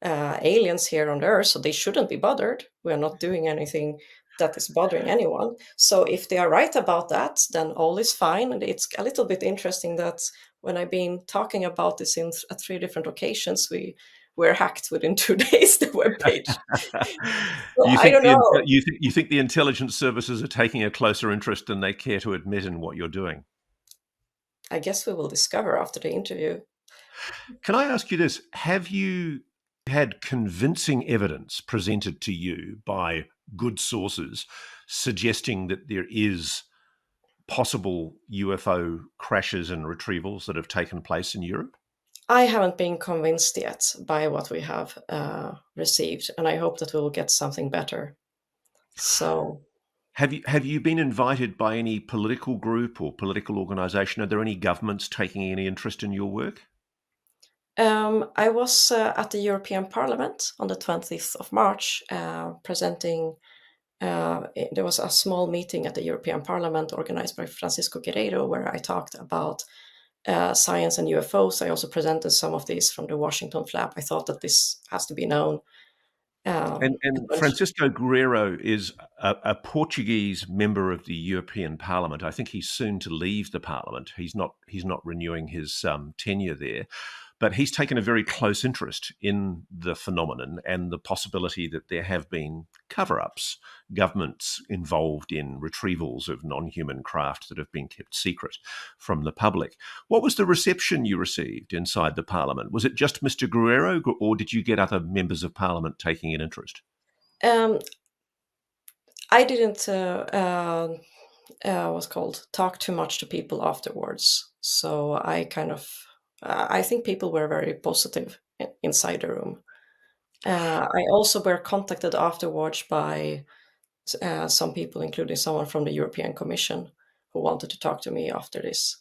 aliens here on Earth, so they shouldn't be bothered. We are not doing anything that is bothering anyone. So if they are right about that, then all is fine. And it's a little bit interesting that when I've been talking about this at three different occasions, we were hacked within 2 days, the webpage. So I don't know.
You think the intelligence services are taking a closer interest than they care to admit in what you're doing?
I guess we will discover after the interview.
Can I ask you this? Have you had convincing evidence presented to you by good sources suggesting that there is possible UFO crashes and retrievals that have taken place in Europe?
I haven't been convinced yet by what we have received, and I hope that we will get something better. So
Have you been invited by any political group or political organisation? Are there any governments taking any interest in your work?
I was at the European Parliament on the 20th of March presenting. There was a small meeting at the European Parliament organized by Francisco Guerreiro where I talked about science and UFOs. I also presented some of these from the Washington flap. I thought that this has to be known.
And Francisco Guerreiro is a Portuguese member of the European Parliament. I think he's soon to leave the Parliament. He's not renewing his tenure there, but he's taken a very close interest in the phenomenon and the possibility that there have been cover-ups, governments involved in retrievals of non-human craft that have been kept secret from the public. What was the reception you received inside the Parliament? Was it just Mr. Guerrero, or did you get other members of Parliament taking an interest?
um, I didn't what's called talk too much to people afterwards. So I kind of I think people were very positive inside the room. I also were contacted afterwards by some people, including someone from the European Commission, who wanted to talk to me after this.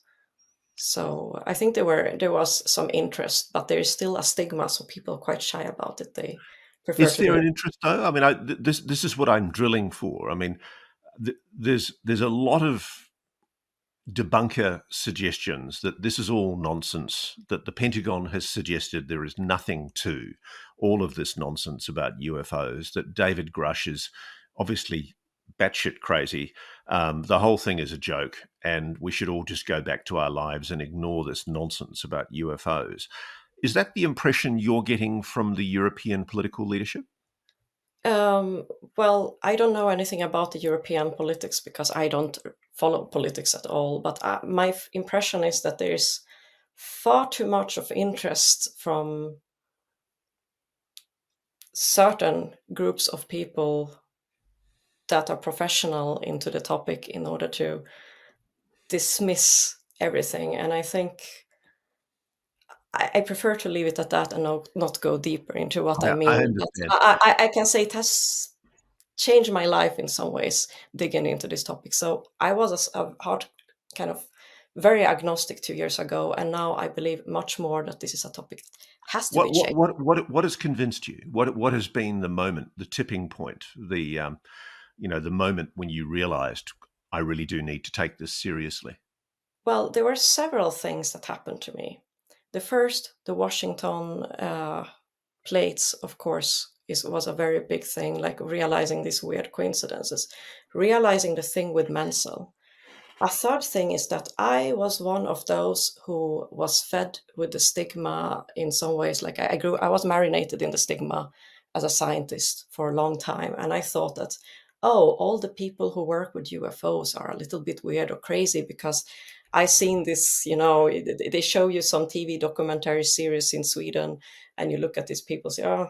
So I think there was some interest, but there is still a stigma, so people are quite shy about it. They prefer
Is
to
there
do.
an interest though? I mean, this is what I'm drilling for. I mean, there's a lot of debunker suggestions that this is all nonsense, that the Pentagon has suggested there is nothing to all of this nonsense about UFOs, that David Grush is obviously batshit crazy. The whole thing is a joke, and we should all just go back to our lives and ignore this nonsense about UFOs. Is that the impression you're getting from the European political leadership?
Um, well, I don't know anything about the European politics because I don't follow politics at all. But my impression is that there is far too much of interest from certain groups of people that are professional into the topic in order to dismiss everything. And I think I prefer to leave it at that and not go deeper into what I
I
mean. But
understand.
I can say it has changed my life in some ways digging into this topic. So I was a hard kind of very agnostic 2 years ago, and now I believe much more that this is a topic that has to be changed.
What has convinced you? What has been the moment, the tipping point, the moment when you realised I really do need to take this seriously?
Well, there were several things that happened to me. The first, the Washington plates, of course, was a very big thing, like realizing these weird coincidences, realizing the thing with Menzel. A third thing is that I was one of those who was fed with the stigma in some ways. Like I was marinated in the stigma as a scientist for a long time. And I thought that, oh, all the people who work with UFOs are a little bit weird or crazy because I seen this, they show you some TV documentary series in Sweden and you look at these people, say, oh,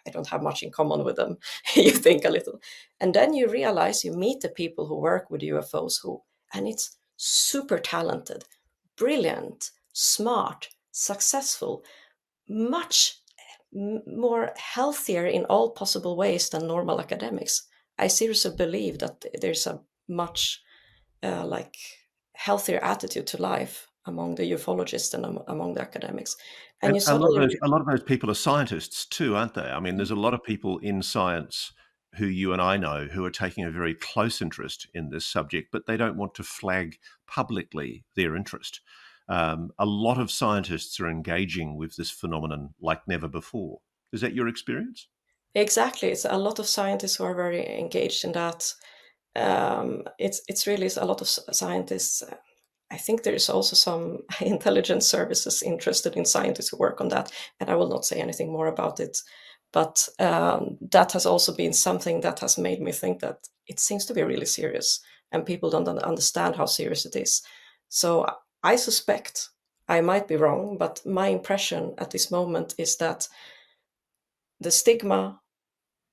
I don't have much in common with them. You think a little. And then you realize you meet the people who work with UFOs and it's super talented, brilliant, smart, successful, much more healthier in all possible ways than normal academics. I seriously believe that there's a much like healthier attitude to life among the ufologists and among the academics. And
And
you suddenly
a lot of those people are scientists too, aren't they? I mean, there's a lot of people in science who you and I know who are taking a very close interest in this subject, but they don't want to flag publicly their interest. A lot of scientists are engaging with this phenomenon like never before. Is that your experience?
exactly, it's a lot of scientists who are very engaged in that. It's really a lot of scientists. I think there is also some intelligence services interested in scientists who work on that, and I will not say anything more about it. But that has also been something that has made me think that it seems to be really serious, and people don't understand how serious it is. So I suspect, I might be wrong, but my impression at this moment is that the stigma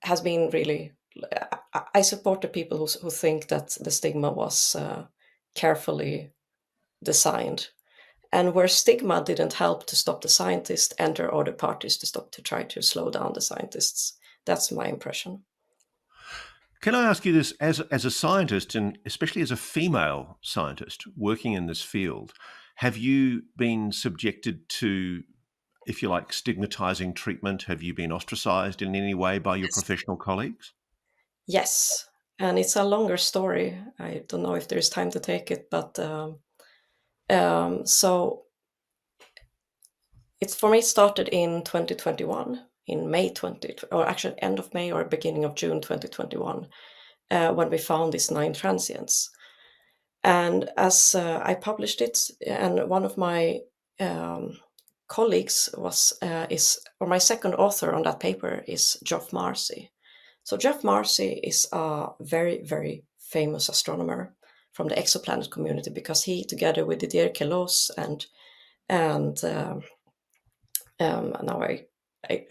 has been really. I support the people who think that the stigma was carefully designed, and where stigma didn't help to stop the scientists, enter other parties to try to slow down the scientists. That's my impression.
Can I ask you this as a scientist, and especially as a female scientist working in this field, have you been subjected to, if you like, stigmatizing treatment? Have you been ostracized in any way by your
Yes.
professional colleagues?
Yes, and it's a longer story. I don't know if there's time to take it, but so it's for me started in 2021, in May 20, or actually end of May or beginning of June 2021, when we found these 9 transients. And as I published it, and one of my um, colleagues or my second author on that paper is Geoff Marcy. So Geoff Marcy is a very, very famous astronomer from the exoplanet community because he, together with Didier Queloz and now I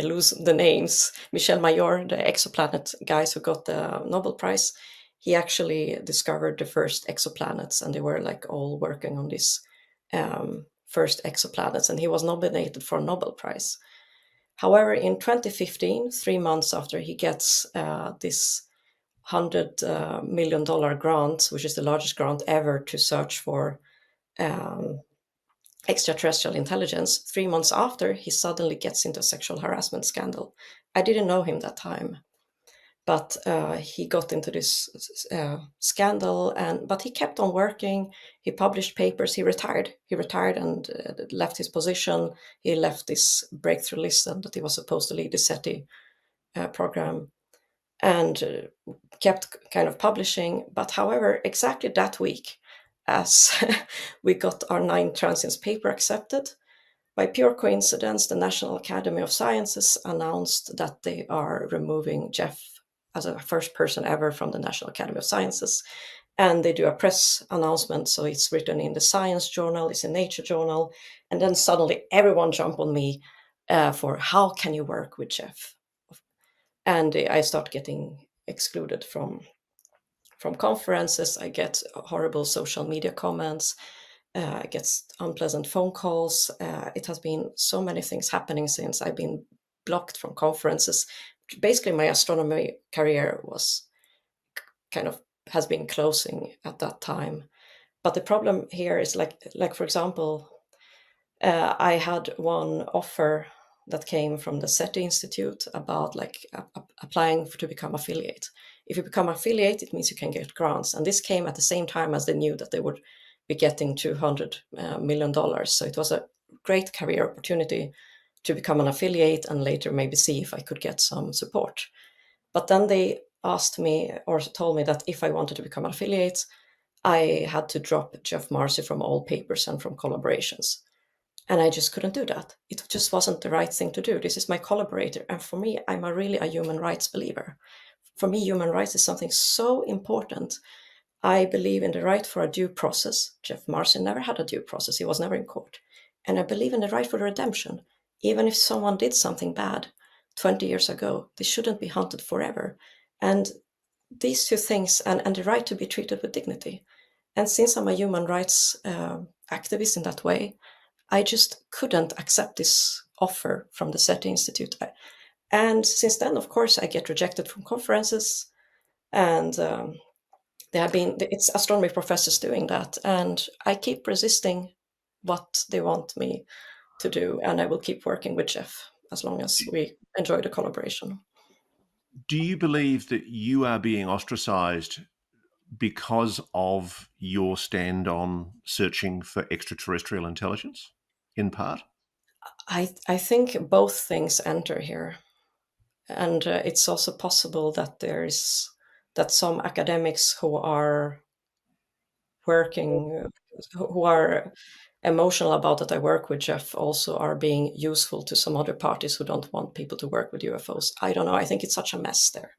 lose the names, Michel Mayor, the exoplanet guys who got the Nobel Prize, he actually discovered the first exoplanets, and they were like all working on these first exoplanets, and he was nominated for a Nobel Prize. However, in 2015, 3 months after he gets this $100 million grant, which is the largest grant ever to search for um, extraterrestrial intelligence, 3 months after, he suddenly gets into a sexual harassment scandal. I didn't know him that time, but he got into this scandal, but he kept on working. He published papers. He retired. He retired and left his position. He left this breakthrough list and that he was supposed to lead the SETI program, and kept kind of publishing. But however, exactly that week, as we got our 9 transients paper accepted, by pure coincidence, the National Academy of Sciences announced that they are removing Jeff as a first person ever from the National Academy of Sciences. And they do a press announcement, so it's written in the Science Journal, it's in Nature Journal, and then suddenly everyone jumped on me for how can you work with Jeff? And I start getting excluded from conferences. I get horrible social media comments. I get unpleasant phone calls. It has been so many things happening since I've been blocked from conferences. Basically, my astronomy career was kind of has been closing at that time. But the problem here is like for example, I had one offer that came from the SETI Institute about like applying to become affiliate. If you become affiliate, it means you can get grants. And this came at the same time as they knew that they would be getting $200 million. So it was a great career opportunity to become an affiliate and later maybe see if I could get some support. But then they asked me or told me that if I wanted to become an affiliate, I had to drop Jeff Marcy from all papers and from collaborations. And I just couldn't do that. It just wasn't the right thing to do. This is my collaborator. And for me, I'm really a human rights believer. For me, human rights is something so important. I believe in the right for a due process. Jeff Marcy never had a due process. He was never in court. And I believe in the right for redemption. Even if someone did something bad 20 years ago, they shouldn't be hunted forever. And these two things, and the right to be treated with dignity. And since I'm a human rights activist in that way, I just couldn't accept this offer from the SETI Institute. And since then, of course, I get rejected from conferences, and it's astronomy professors doing that. And I keep resisting what they want me to do, and I will keep working with Jeff as long as we enjoy the collaboration.
Do you believe that you are being ostracized because of your stand on searching for extraterrestrial intelligence, in part?
I think both things enter here. And it's also possible that some academics who are working, who are emotional about that I work with Jeff, also are being useful to some other parties who don't want people to work with UFOs. I don't know. I think it's such a mess there.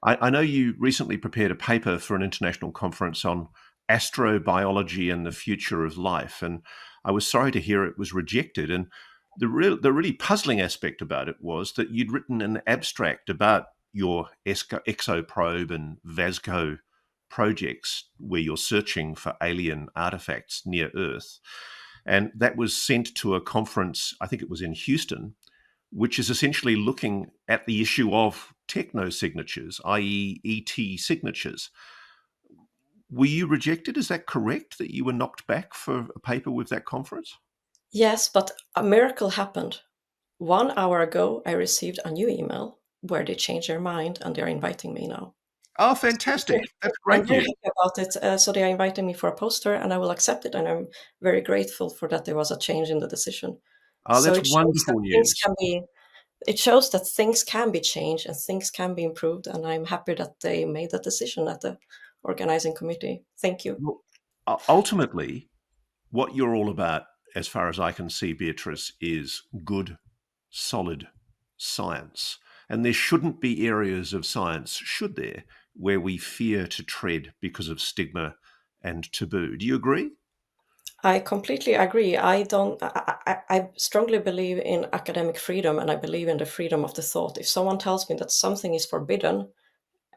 I know you recently prepared a paper for an international conference on astrobiology and the future of life, and I was sorry to hear it was rejected. And the really puzzling aspect about it was that you'd written an abstract about your ExoProbe and VASCO projects where you're searching for alien artifacts near Earth. And that was sent to a conference, I think it was in Houston, which is essentially looking at the issue of techno signatures, i.e., ET signatures. Were you rejected? Is that correct that you were knocked back for a paper with that conference?
Yes, but a miracle happened. 1 hour ago, I received a new email where they changed their mind and they're inviting me now.
Oh, fantastic. That's
I'm
great
very
news.
happy about it. So they are inviting me for a poster, and I will accept it. And I'm very grateful for that there was a change in the decision.
Oh,
So
that's
it shows that
wonderful
things
news.
can be. It shows that things can be changed and things can be improved. And I'm happy that they made that decision at the organizing committee. Thank you.
Well, ultimately, what you're all about, as far as I can see, Beatrice, is good, solid science. And there shouldn't be areas of science, should there, where we fear to tread because of stigma and taboo. Do you agree?
I completely agree. I don't. I strongly believe in academic freedom, and I believe in the freedom of the thought. If someone tells me that something is forbidden,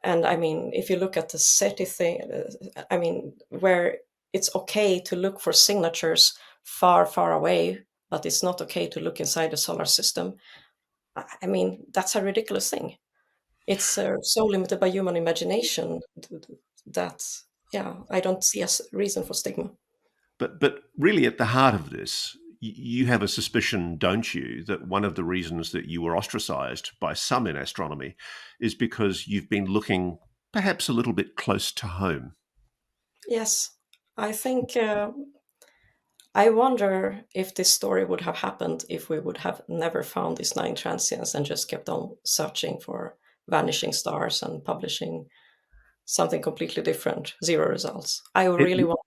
and I mean, if you look at the SETI thing, I mean, where it's okay to look for signatures far, far away, but it's not okay to look inside the solar system. I mean, that's a ridiculous thing. It's so limited by human imagination that, yeah, I don't see a reason for stigma.
But really, at the heart of this, you have a suspicion, don't you, that one of the reasons that you were ostracized by some in astronomy is because you've been looking perhaps a little bit close to home.
Yes, I think I wonder if this story would have happened if we would have never found these nine transients and just kept on searching for vanishing stars and publishing something completely different, zero results. I
It
really wonder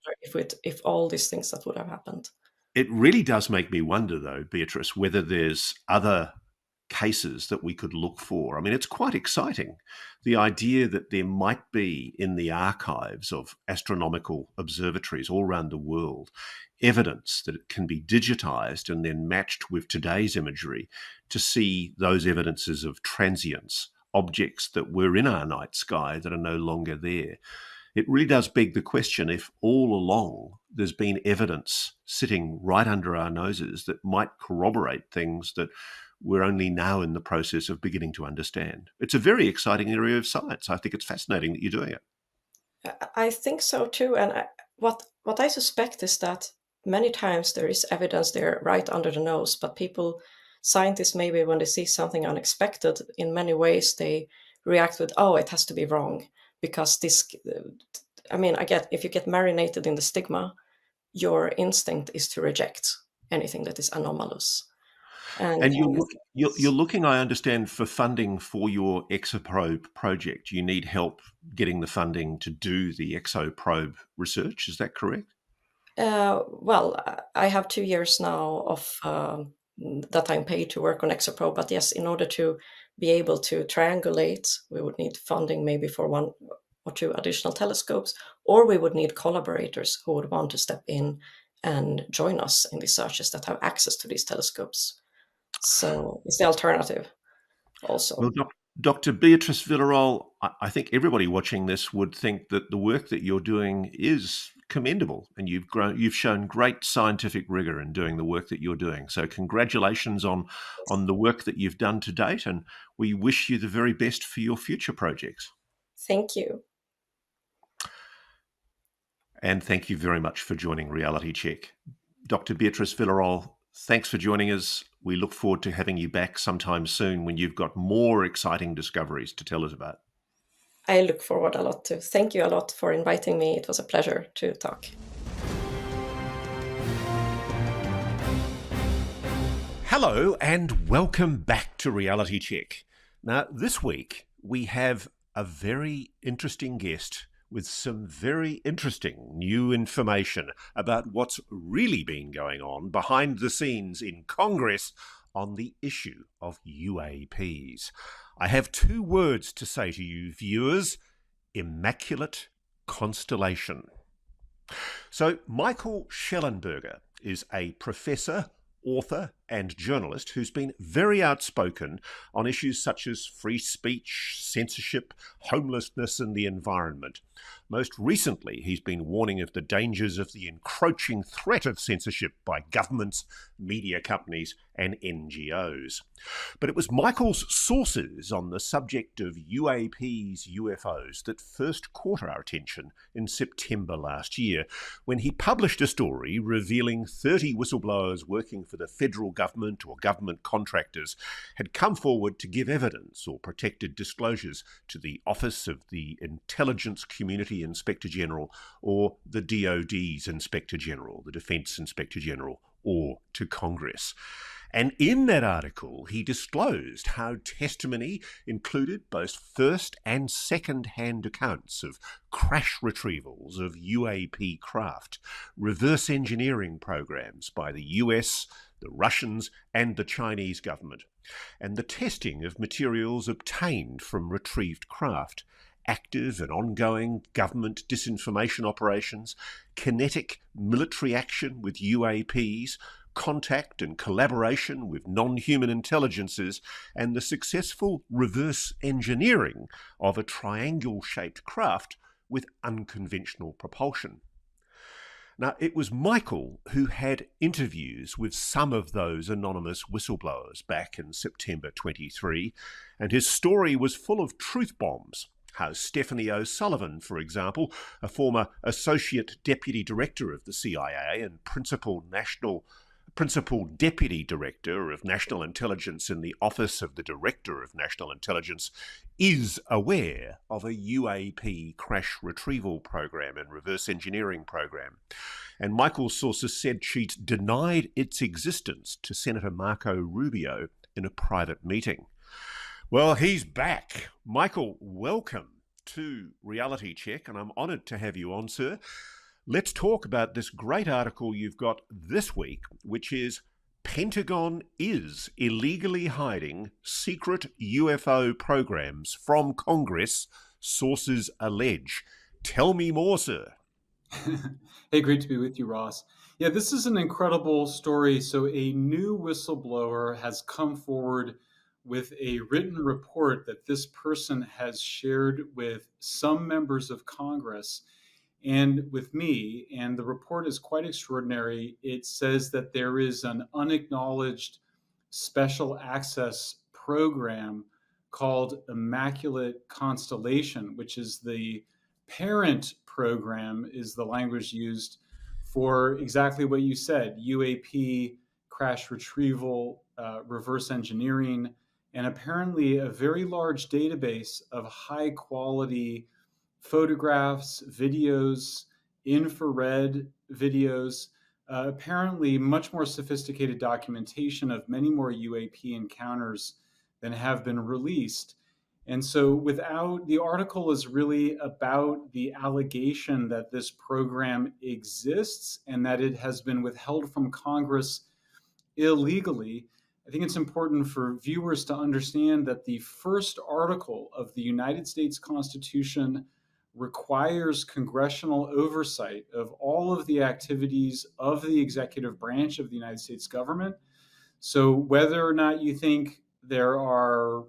if all these things that would have happened.
It really does make me wonder, though, Beatrice, whether there's other cases that we could look for. I mean, it's quite exciting. The idea that there might be in the archives of astronomical observatories all around the world evidence that it can be digitized and then matched with today's imagery to see those evidences of transients, objects that were in our night sky that are no longer there. It really does beg the question if all along there's been evidence sitting right under our noses that might corroborate things that we're only now in the process of beginning to understand. It's a very exciting area of science. I think it's fascinating that you're doing it.
I think so too. And what I suspect is that many times there is evidence there right under the nose, but people, scientists, maybe when they see something unexpected, in many ways they react with, "Oh, it has to be wrong," because this. I mean, I get if you get marinated in the stigma, your instinct is to reject anything that is anomalous. And
And you're looking, I understand, for funding for your ExoProbe project. You need help getting the funding to do the ExoProbe research. Is that correct?
I have 2 years now of that I'm paid to work on ExoProbe. But yes, in order to be able to triangulate, we would need funding maybe for one or two additional telescopes, or we would need collaborators who would want to step in and join us in these searches that have access to these telescopes. So it's the alternative
Well,
also.
Dr. Beatrice Villarol, I think everybody watching this would think that the work that you're doing is commendable, and you've shown great scientific rigor in doing the work that you're doing. So, congratulations on the work that you've done to date, and we wish you the very best for your future projects.
Thank you.
And thank you very much for joining Reality Check. Dr. Beatrice Villarol, thanks for joining us. We look forward to having you back sometime soon when you've got more exciting discoveries to tell us about.
I look forward a lot to. Thank you a lot for inviting me. It was a pleasure to talk.
Hello and welcome back to Reality Check. Now, this week we have a very interesting guest with some very interesting new information about what's really been going on behind the scenes in Congress on the issue of UAPs. I have two words to say to you, viewers: Immaculate Constellation. So, Michael Shellenberger is a professor, author, and journalist who's been very outspoken on issues such as free speech, censorship, homelessness, and the environment. Most recently, he's been warning of the dangers of the encroaching threat of censorship by governments, media companies, and NGOs. But it was Michael's sources on the subject of UAPs, UFOs, that first caught our attention in September last year, when he published a story revealing 30 whistleblowers working for the federal government or government contractors had come forward to give evidence or protected disclosures to the Office of the Intelligence Community Inspector General, or the DoD's Inspector General, the Defence Inspector General, or to Congress. And in that article, he disclosed how testimony included both first and second-hand accounts of crash retrievals of UAP craft, reverse engineering programs by the US, the Russians, and the Chinese government, and the testing of materials obtained from retrieved craft, active and ongoing government disinformation operations, kinetic military action with UAPs, contact and collaboration with non-human intelligences, and the successful reverse engineering of a triangle-shaped craft with unconventional propulsion. Now, it was Michael who had interviews with some of those anonymous whistleblowers back in September 23, and his story was full of truth bombs. How Stephanie O'Sullivan, for example, a former Associate Deputy Director of the CIA and Principal Deputy Director of National Intelligence in the Office of the Director of National Intelligence, is aware of a UAP crash retrieval program and reverse engineering program. And Michael's sources said she'd denied its existence to Senator Marco Rubio in a private meeting. Well, he's back. Michael, welcome to Reality Check, and I'm honoured to have you on, sir. Let's talk about this great article you've got this week, which is Pentagon is illegally hiding secret UFO programs from Congress, sources allege. Tell me more, sir.
Hey, great to be with you, Ross. Yeah, this is an incredible story. So, a new whistleblower has come forward with a written report that this person has shared with some members of Congress and with me. And the report is quite extraordinary. It says that there is an unacknowledged special access program called Immaculate Constellation, which is the parent program, is the language used for exactly what you said: UAP, crash retrieval, reverse engineering, and apparently a very large database of high quality photographs, videos, infrared videos, apparently much more sophisticated documentation of many more UAP encounters than have been released. And so, without the article is really about the allegation that this program exists and that it has been withheld from Congress illegally. I think it's important for viewers to understand that the first article of the United States Constitution requires congressional oversight of all of the activities of the executive branch of the United States government. So, whether or not you think there are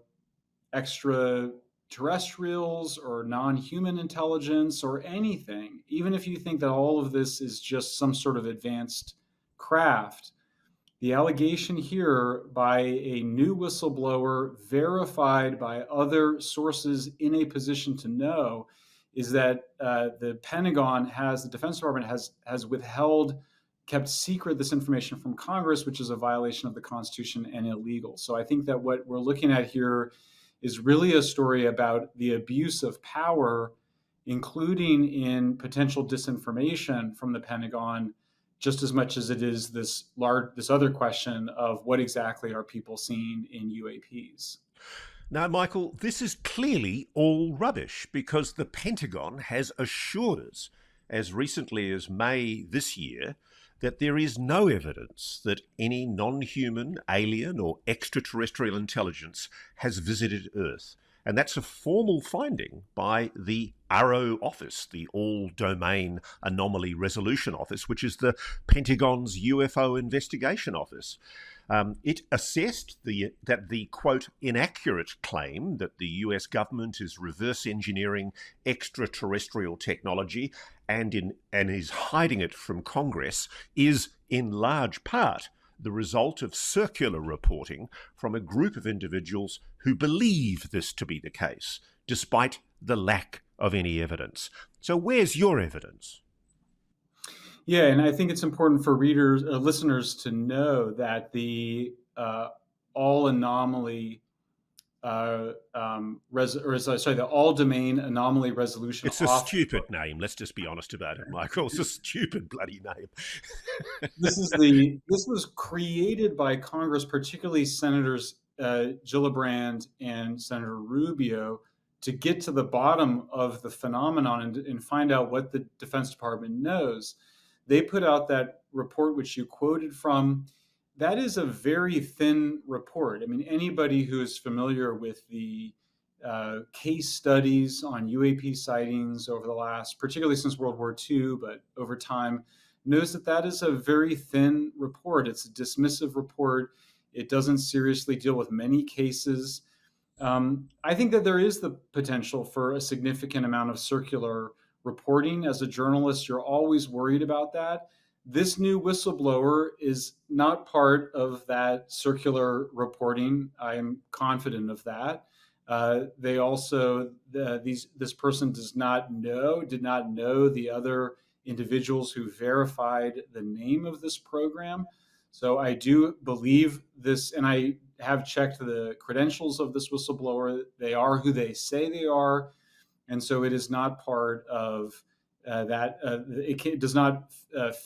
extraterrestrials or non-human intelligence or anything, even if you think that all of this is just some sort of advanced craft, the allegation here by a new whistleblower, verified by other sources in a position to know, is that the Defense Department has withheld, kept secret this information from Congress, which is a violation of the Constitution and illegal. So I think that what we're looking at here is really a story about the abuse of power, including in potential disinformation from the Pentagon, just as much as it is this other question of what exactly are people seeing in UAPs.
Now, Michael, this is clearly all rubbish because the Pentagon has assured us, as recently as May this year, that there is no evidence that any non-human, alien or extraterrestrial intelligence has visited Earth. And that's a formal finding by the ARROW office, the All-Domain Anomaly Resolution Office, which is the Pentagon's UFO investigation office. It assessed that the, quote, inaccurate claim that the US government is reverse engineering extraterrestrial technology and is hiding it from Congress is in large part the result of circular reporting from a group of individuals who believe this to be the case, despite the lack of any evidence. So where's your evidence?
Yeah, and I think it's important for listeners to know that the all anomaly, the all domain anomaly resolution
It's a
office.
stupid name. Let's just be honest about it, Michael. It's a stupid bloody name.
This was created by Congress, particularly Senators Gillibrand and Senator Rubio, to get to the bottom of the phenomenon and find out what the Defense Department knows. They put out that report, which you quoted from. That is a very thin report. I mean, anybody who is familiar with the case studies on UAP sightings over the last, particularly since World War II, but over time, knows that that is a very thin report. It's a dismissive report. It doesn't seriously deal with many cases. I think that there is the potential for a significant amount of circular reporting. As a journalist, you're always worried about that. This new whistleblower is not part of that circular reporting. I am confident of that. They also, this person did not know the other individuals who verified the name of this program. So I do believe this, and I have checked the credentials of this whistleblower. They are who they say they are, and so it is not part of that. It does not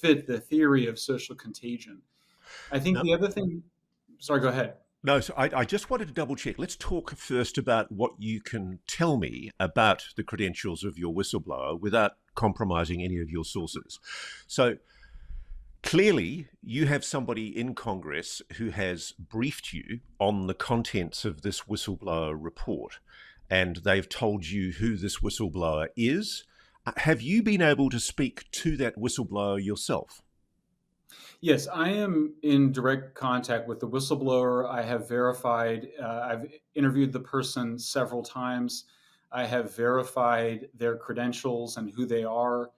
fit the theory of social contagion. I think
No,
the other thing. Sorry, go ahead.
no, so I just wanted to double check. Let's talk first about what you can tell me about the credentials of your whistleblower without compromising any of your sources. So clearly, you have somebody in Congress who has briefed you on the contents of this whistleblower report, and they've told you who this whistleblower is. Have you been able to speak to that whistleblower yourself?
Yes, I am in direct contact with the whistleblower. I have verified, I've interviewed the person several times. I have verified their credentials and who they are,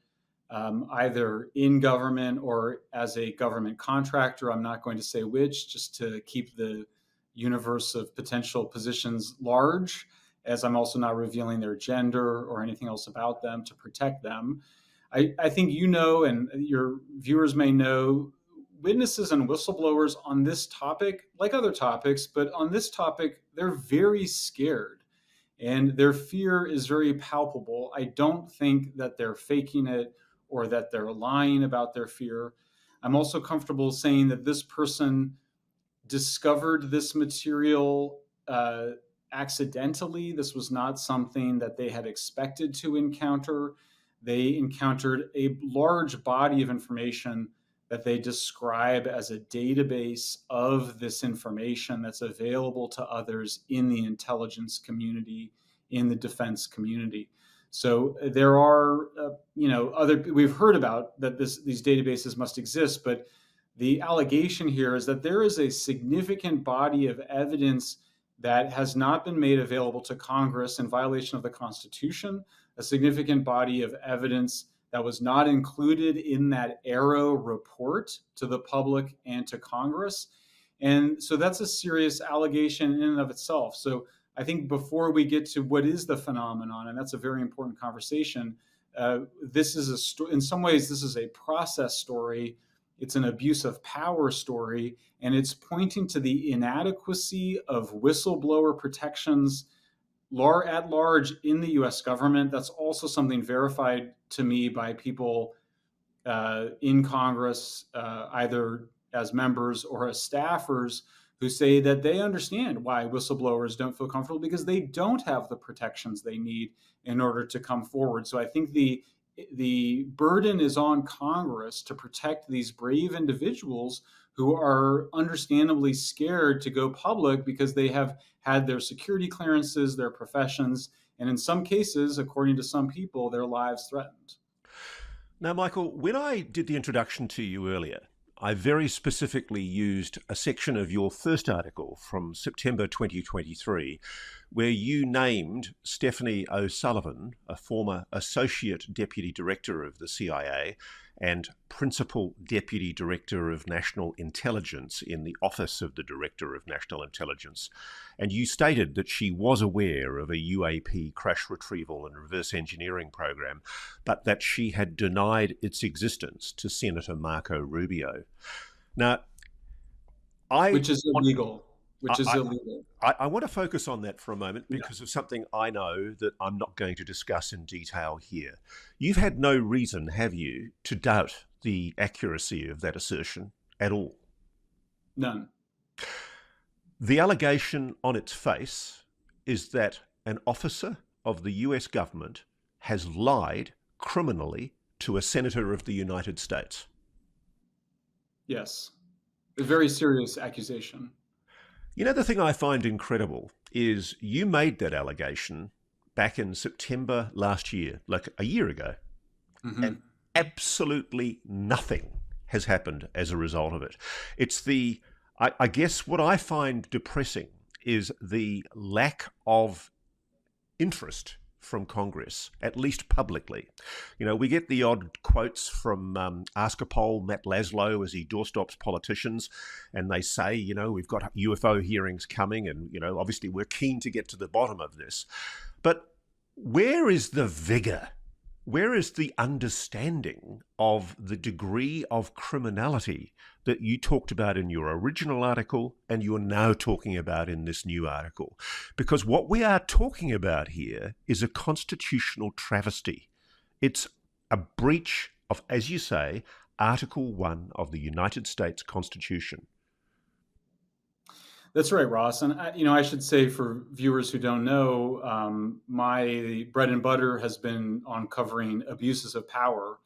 either in government or as a government contractor. I'm not going to say which, just to keep the universe of potential positions large, as I'm also not revealing their gender or anything else about them to protect them. I think you know, and your viewers may know, witnesses and whistleblowers on this topic, like other topics, but on this topic, they're very scared and their fear is very palpable. I don't think that they're faking it or that they're lying about their fear. I'm also comfortable saying that this person discovered this material accidentally. This was not something that they had expected to encounter. They encountered a large body of information that they describe as a database of this information that's available to others in the intelligence community, in the defense community. So there are, other. We've heard about that. These databases must exist, but the allegation here is that there is a significant body of evidence that has not been made available to Congress in violation of the Constitution, a significant body of evidence that was not included in that Arrow report to the public and to Congress. And so that's a serious allegation in and of itself. So I think before we get to what is the phenomenon, and that's a very important conversation, this is in some ways, this is a process story. It's an abuse of power story, and it's pointing to the inadequacy of whistleblower protections at large in the US government. That's also something verified to me by people in Congress, either as members or as staffers, who say that they understand why whistleblowers don't feel comfortable because they don't have the protections they need in order to come forward. So I think the burden is on Congress to protect these brave individuals who are understandably scared to go public because they have had their security clearances, their professions, and in some cases, according to some people, their lives threatened.
Now, Michael, when I did the introduction to you earlier, I very specifically used a section of your first article from September 2023, where you named Stephanie O'Sullivan, a former Associate Deputy Director of the CIA and Principal Deputy Director of National Intelligence in the Office of the Director of National Intelligence. And you stated that she was aware of a UAP crash retrieval and reverse engineering program, but that she had denied its existence to Senator Marco Rubio. Now,
Which is illegal. Which is
I,
illegal.
I want to focus on that for a moment because of something I know that I'm not going to discuss in detail here. You've had no reason, have you, to doubt the accuracy of that assertion at all?
None.
The allegation on its face is that an officer of the US government has lied criminally to a senator of the United States.
Yes. A very serious accusation.
You know, the thing I find incredible is you made that allegation back in September last year, like a year ago, and absolutely nothing has happened as a result of it. It's I guess what I find depressing is the lack of interest from Congress, at least publicly. You know, we get the odd quotes from Ask a Poll, Matt Laszlo, as he doorstops politicians, and they say, you know, we've got UFO hearings coming, and, you know, obviously we're keen to get to the bottom of this. But where is the vigor? Where is the understanding of the degree of criminality that you talked about in your original article and you're now talking about in this new article? Because what we are talking about here is a constitutional travesty. It's a breach of, as you say, Article 1 of the United States Constitution.
That's right, Ross. And I should say for viewers who don't know, my bread and butter has been on covering abuses of power.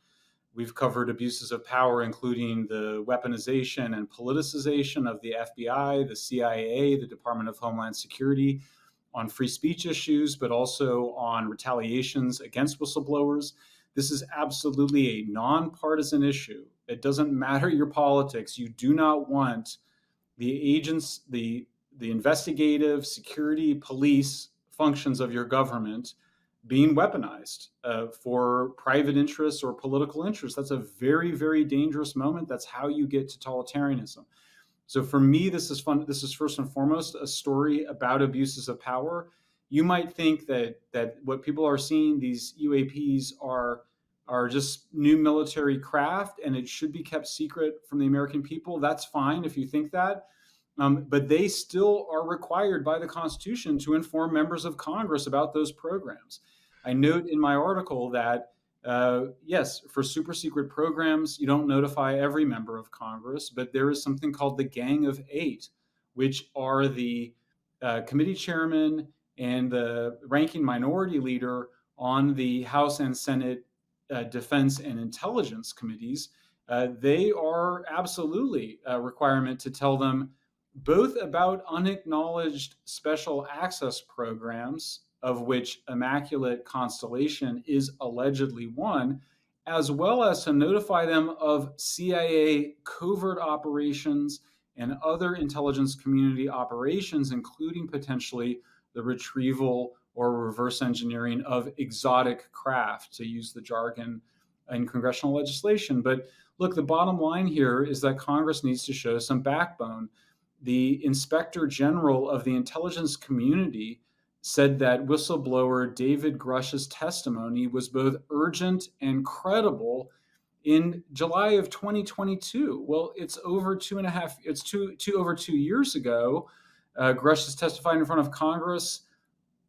We've covered abuses of power, including the weaponization and politicization of the FBI, the CIA, the Department of Homeland Security, on free speech issues, but also on retaliations against whistleblowers. This is absolutely a nonpartisan issue. It doesn't matter your politics. You do not want the agents, the investigative, security, police functions of your government being weaponized for private interests or political interests. That's a very, very dangerous moment. That's how you get totalitarianism. So for me, this is fun. This is first and foremost a story about abuses of power. You might think that what people are seeing, these UAPs, are just new military craft and it should be kept secret from the American people. That's fine if you think that. But they still are required by the Constitution to inform members of Congress about those programs. I note in my article that, yes, for super secret programs, you don't notify every member of Congress, but there is something called the Gang of Eight, which are the committee chairman and the ranking minority leader on the House and Senate Defense and Intelligence committees. They are absolutely a requirement to tell them both about unacknowledged special access programs, of which Immaculate Constellation is allegedly one, as well as to notify them of CIA covert operations and other intelligence community operations, including potentially the retrieval or reverse engineering of exotic craft, to use the jargon in congressional legislation. But look, the bottom line here is that Congress needs to show some backbone. The Inspector General of the intelligence community said that whistleblower David Grush's testimony was both urgent and credible in July of 2022. Well, it's over over 2 years ago. Grush has testified in front of Congress.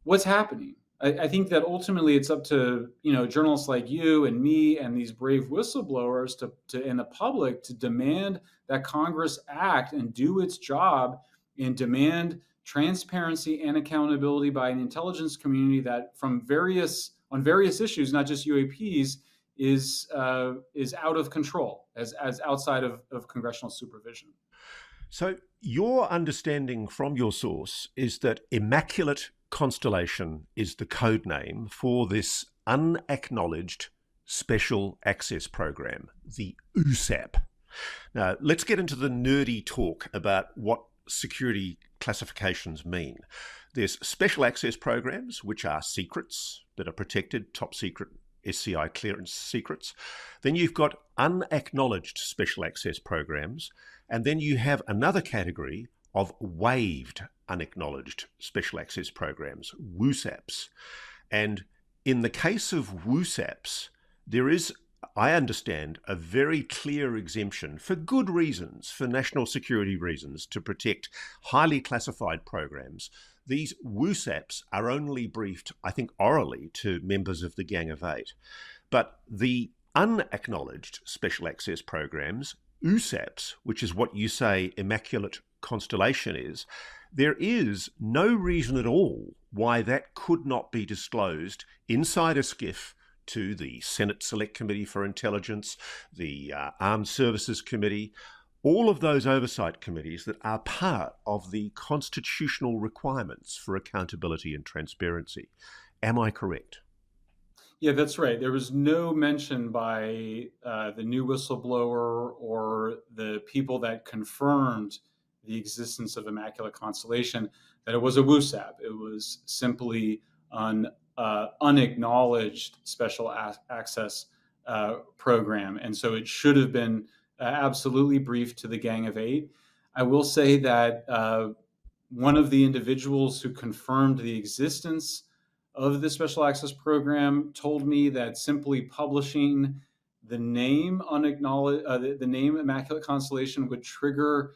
What's happening? I think that ultimately it's up to journalists like you and me and these brave whistleblowers to and the public to demand that Congress act and do its job and demand transparency and accountability by an intelligence community that on various issues, not just UAPs, is out of control, as outside of congressional supervision.
So your understanding from your source is that Immaculate Constellation is the code name for this unacknowledged special access program, the USAP. Now, let's get into the nerdy talk about what security classifications mean. There's special access programs, which are secrets that are protected, top secret, SCI clearance secrets. Then you've got unacknowledged special access programs, and then you have another category of waived unacknowledged special access programs, WUSAPs. And in the case of WUSAPs, there is, I understand, a very clear exemption for good reasons, for national security reasons, to protect highly classified programs. These WUSAPs are only briefed, I think, orally to members of the Gang of Eight. But the unacknowledged special access programs, USAPs, which is what you say Immaculate Constellation is, there is no reason at all why that could not be disclosed inside a SCIF to the Senate Select Committee for Intelligence, the Armed Services Committee, all of those oversight committees that are part of the constitutional requirements for accountability and transparency. Am I correct?
Yeah, that's right. There was no mention by the new whistleblower or the people that confirmed the existence of Immaculate Constellation that it was a WUSAP. It was simply an unacknowledged special access program. And so it should have been absolutely briefed to the Gang of Eight. I will say that one of the individuals who confirmed the existence of the special access program told me that simply publishing the name unacknowledged, the name Immaculate Constellation would trigger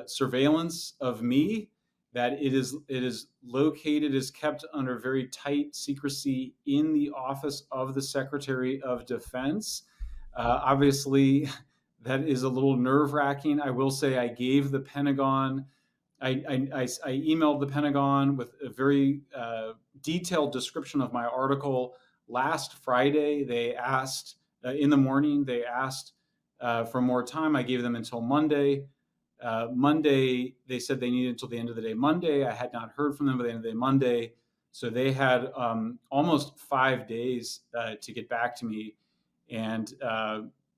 surveillance of me. That it is located, is kept under very tight secrecy in the office of the Secretary of Defense. Obviously, that is a little nerve-wracking. I will say I gave the Pentagon, I emailed the Pentagon with a very detailed description of my article last Friday. They asked in the morning, they asked for more time. I gave them until Monday. Monday, they said they needed until the end of the day Monday. I had not heard from them by the end of the day Monday. So they had almost 5 days to get back to me. And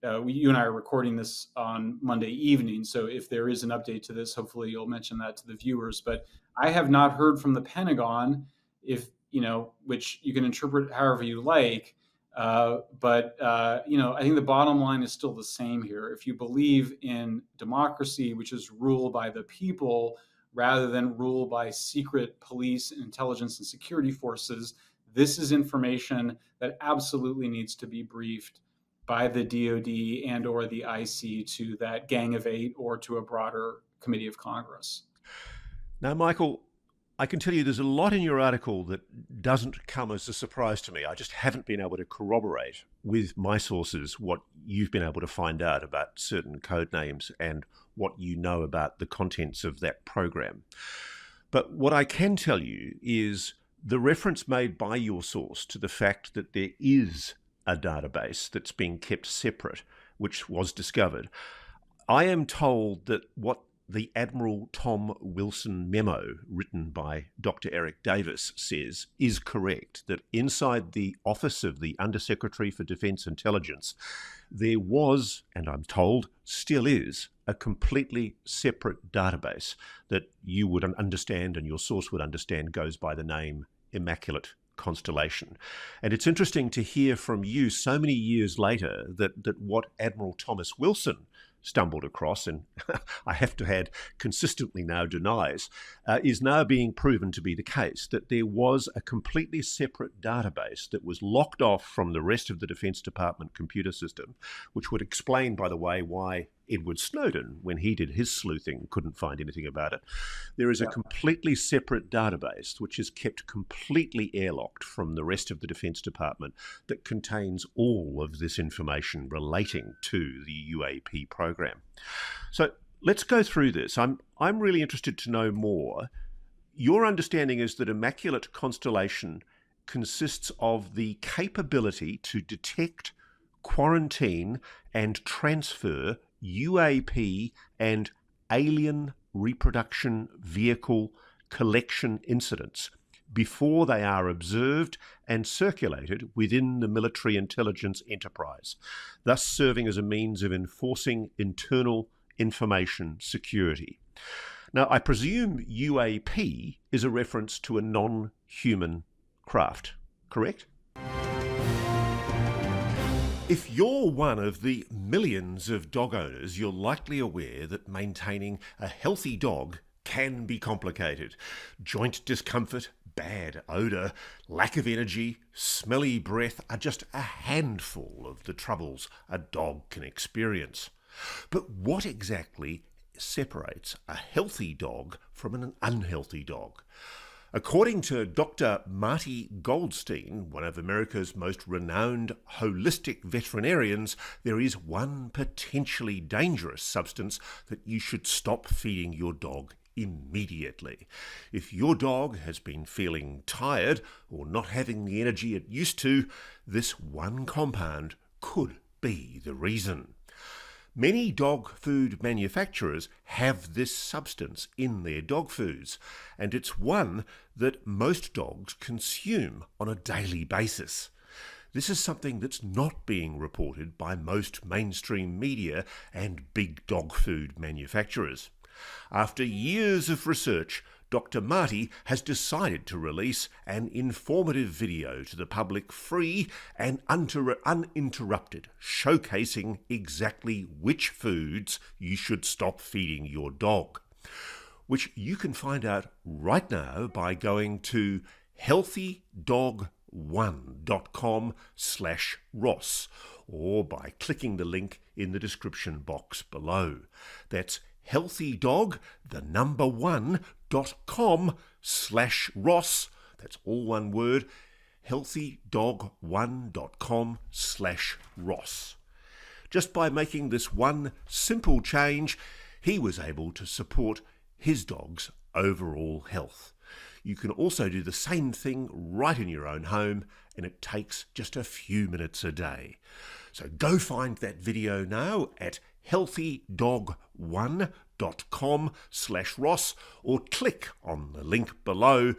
you and I are recording this on Monday evening. So if there is an update to this, hopefully you'll mention that to the viewers. But I have not heard from the Pentagon, which you can interpret however you like. But I think the bottom line is still the same here. If you believe in democracy, which is ruled by the people rather than ruled by secret police, intelligence, and security forces, this is information that absolutely needs to be briefed by the DoD and or the IC to that Gang of Eight or to a broader committee of Congress.
Now, Michael, I can tell you there's a lot in your article that doesn't come as a surprise to me. I just haven't been able to corroborate with my sources what you've been able to find out about certain code names and what you know about the contents of that program. But what I can tell you is the reference made by your source to the fact that there is a database that's being kept separate, which was discovered. I am told that what the Admiral Tom Wilson memo written by Dr. Eric Davis says is correct, that inside the office of the Undersecretary for Defense Intelligence, there was, and I'm told still is, a completely separate database that you would understand and your source would understand goes by the name Immaculate Constellation. And it's interesting to hear from you so many years later that what Admiral Thomas Wilson stumbled across, and I have to add consistently now denies, is now being proven to be the case, that there was a completely separate database that was locked off from the rest of the Defense Department computer system, which would explain, by the way, why Edward Snowden, when he did his sleuthing, couldn't find anything about it. There is a completely separate database which is kept completely airlocked from the rest of the Defense Department that contains all of this information relating to the UAP program. So let's go through this. I'm really interested to know more. Your understanding is that Immaculate Constellation consists of the capability to detect, quarantine, and transfer UAP and alien reproduction vehicle collection incidents before they are observed and circulated within the military intelligence enterprise, thus serving as a means of enforcing internal information security. Now, I presume UAP is a reference to a non-human craft, correct? If you're one of the millions of dog owners, you're likely aware that maintaining a healthy dog can be complicated. Joint discomfort, bad odour, lack of energy, smelly breath are just a handful of the troubles a dog can experience. But what exactly separates a healthy dog from an unhealthy dog? According to Dr. Marty Goldstein, one of America's most renowned holistic veterinarians, there is one potentially dangerous substance that you should stop feeding your dog immediately. If your dog has been feeling tired or not having the energy it used to, this one compound could be the reason. Many dog food manufacturers have this substance in their dog foods, and it's one that most dogs consume on a daily basis. This is something that's not being reported by most mainstream media and big dog food manufacturers. After years of research, Dr. Marty has decided to release an informative video to the public, free and uninterrupted, showcasing exactly which foods you should stop feeding your dog, which you can find out right now by going to healthydog1.com/Ross or by clicking the link in the description box below. That's healthydog1.com/Ross. That's all one word, healthydog1.com/Ross. Just by making this one simple change, he was able to support his dog's overall health. You can also do the same thing right in your own home, and it takes just a few minutes a day. So go find that video now at healthydog1.com/Ross or click on the link below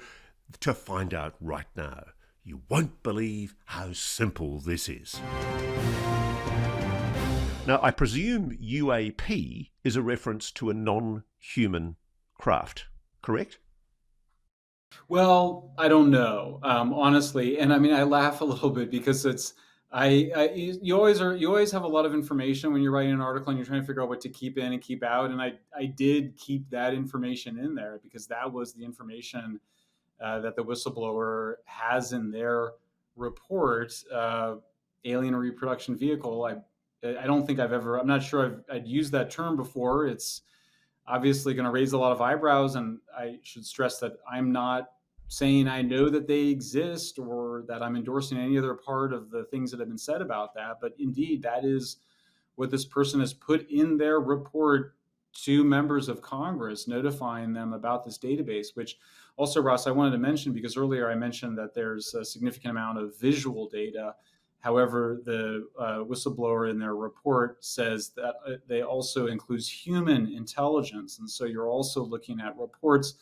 to find out right now. You won't believe how simple this is. Now, I presume UAP is a reference to a non-human craft, correct?
Well, I don't know, honestly, and I mean, I laugh a little bit because you always have a lot of information when you're writing an article and you're trying to figure out what to keep in and keep out, and I did keep that information in there because that was the information that the whistleblower has in their report. Alien reproduction vehicle. I don't think I'm not sure I'd used that term before. It's obviously going to raise a lot of eyebrows, and I should stress that I'm not saying I know that they exist or that I'm endorsing any other part of the things that have been said about that. But indeed, that is what this person has put in their report to members of Congress, notifying them about this database, which also, Ross, I wanted to mention because earlier I mentioned that there's a significant amount of visual data. However, the whistleblower in their report says that they also includes human intelligence. And so you're also looking at reports.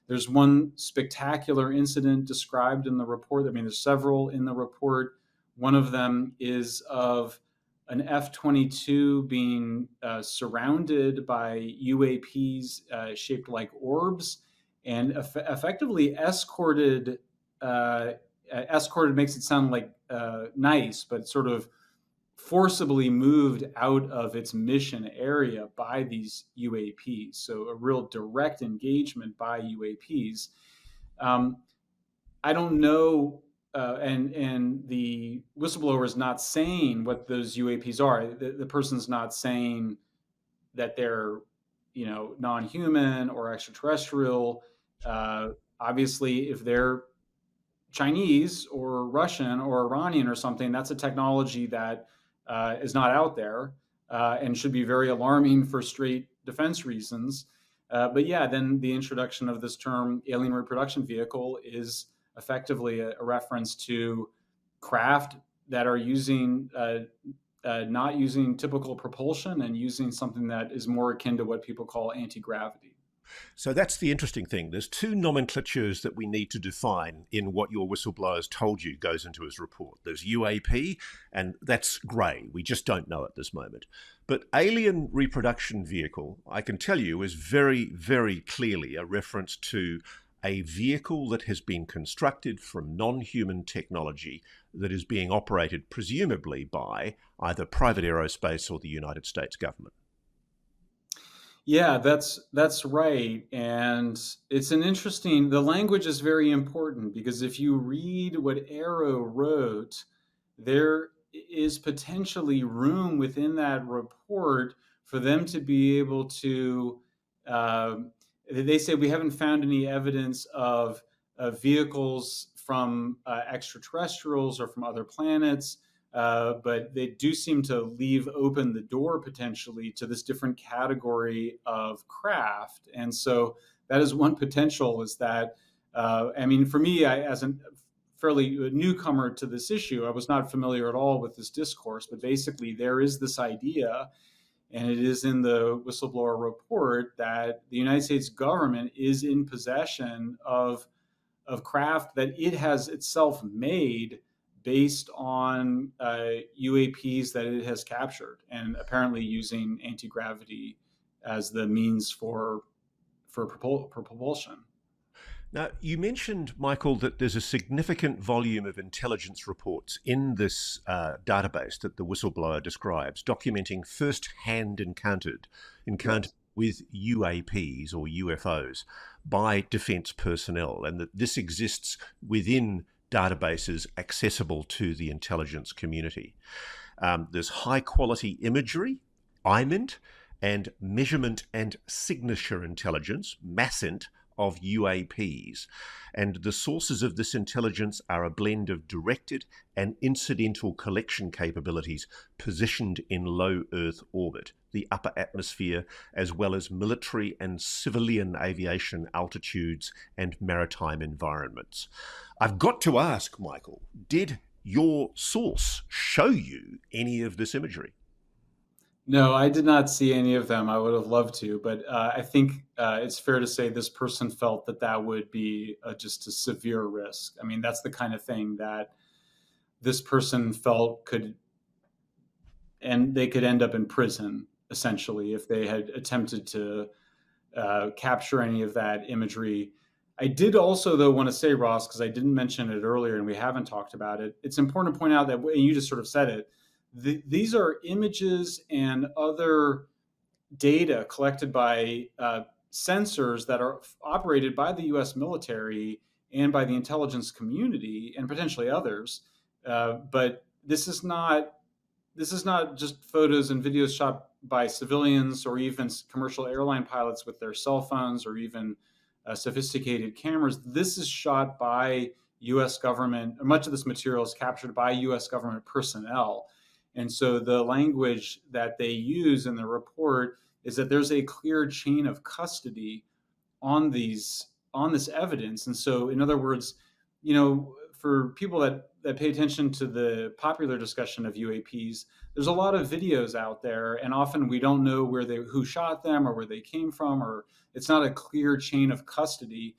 There's one spectacular incident described in the report. I mean, there's several in the report. One of them is of an F-22 being surrounded by UAPs shaped like orbs and effectively escorted. Escorted makes it sound like nice, but sort of forcibly moved out of its mission area by these UAPs. So a real direct engagement by UAPs. I don't know, and the whistleblower is not saying what those UAPs are. The person's not saying that they're, non-human or extraterrestrial. Obviously, if they're Chinese or Russian or Iranian or something, that's a technology that is not out there and should be very alarming for straight defense reasons. But yeah, then the introduction of this term alien reproduction vehicle is effectively a reference to craft that are using not using typical propulsion and using something that is more akin to what people call anti-gravity.
So that's the interesting thing. There's two nomenclatures that we need to define in what your whistleblower's told you goes into his report. There's UAP, and that's grey. We just don't know at this moment. But alien reproduction vehicle, I can tell you, is very, very clearly a reference to a vehicle that has been constructed from non-human technology that is being operated presumably by either private aerospace or the United States government.
Yeah, that's right. And it's the language is very important because if you read what Arrow wrote, there is potentially room within that report for them to be able to, they say we haven't found any evidence of vehicles from extraterrestrials or from other planets. But they do seem to leave open the door potentially to this different category of craft. And so that is one potential is that, for me, as a fairly newcomer to this issue, I was not familiar at all with this discourse, but basically there is this idea, and it is in the whistleblower report, that the United States government is in possession of craft that it has itself made based on UAPs that it has captured, and apparently using anti-gravity as the means for propulsion.
Now, you mentioned, Michael, that there's a significant volume of intelligence reports in this database that the whistleblower describes, documenting first-hand encounter
Yes.
with UAPs or UFOs by defence personnel, and that this exists within databases accessible to the intelligence community. There's high-quality imagery, IMINT, and measurement and signature intelligence, MASINT, of UAPs. And the sources of this intelligence are a blend of directed and incidental collection capabilities positioned in low Earth orbit, the upper atmosphere, as well as military and civilian aviation altitudes and maritime environments. I've got to ask, Michael, did your source show you any of this imagery?
No, I did not see any of them. I would have loved to, but I think it's fair to say this person felt that that would be just a severe risk. I mean, that's the kind of thing that this person felt could, and they could end up in prison essentially if they had attempted to capture any of that imagery. I did also, though, want to say, Ross, because I didn't mention it earlier and we haven't talked about it. It's important to point out that, and you just sort of said it, these are images and other data collected by sensors that are operated by the U.S. military and by the intelligence community and potentially others. But this is not just photos and videos shot by civilians or even commercial airline pilots with their cell phones or even sophisticated cameras. This is shot by U.S. government. Much of this material is captured by U.S. government personnel. And so the language that they use in the report is that there's a clear chain of custody on this evidence. And so, in other words, for people that pay attention to the popular discussion of UAPs, there's a lot of videos out there, and often we don't know who shot them or where they came from, or it's not a clear chain of custody.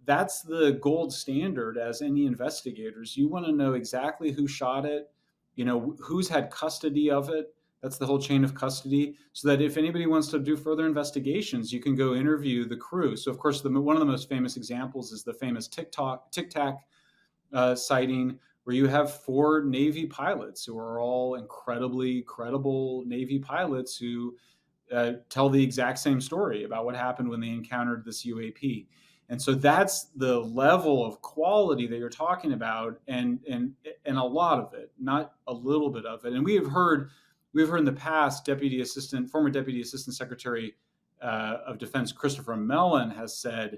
That's the gold standard as any investigators. You want to know exactly who shot it, who's had custody of it. That's the whole chain of custody, so that if anybody wants to do further investigations, you can go interview the crew. So, of course, one of the most famous examples is the famous Tic Tac sighting, where you have 4 Navy pilots who are all incredibly credible Navy pilots who tell the exact same story about what happened when they encountered this UAP. And so that's the level of quality that you're talking about, and a lot of it, not a little bit of it. And we've heard in the past, former Deputy Assistant Secretary of Defense Christopher Mellon has said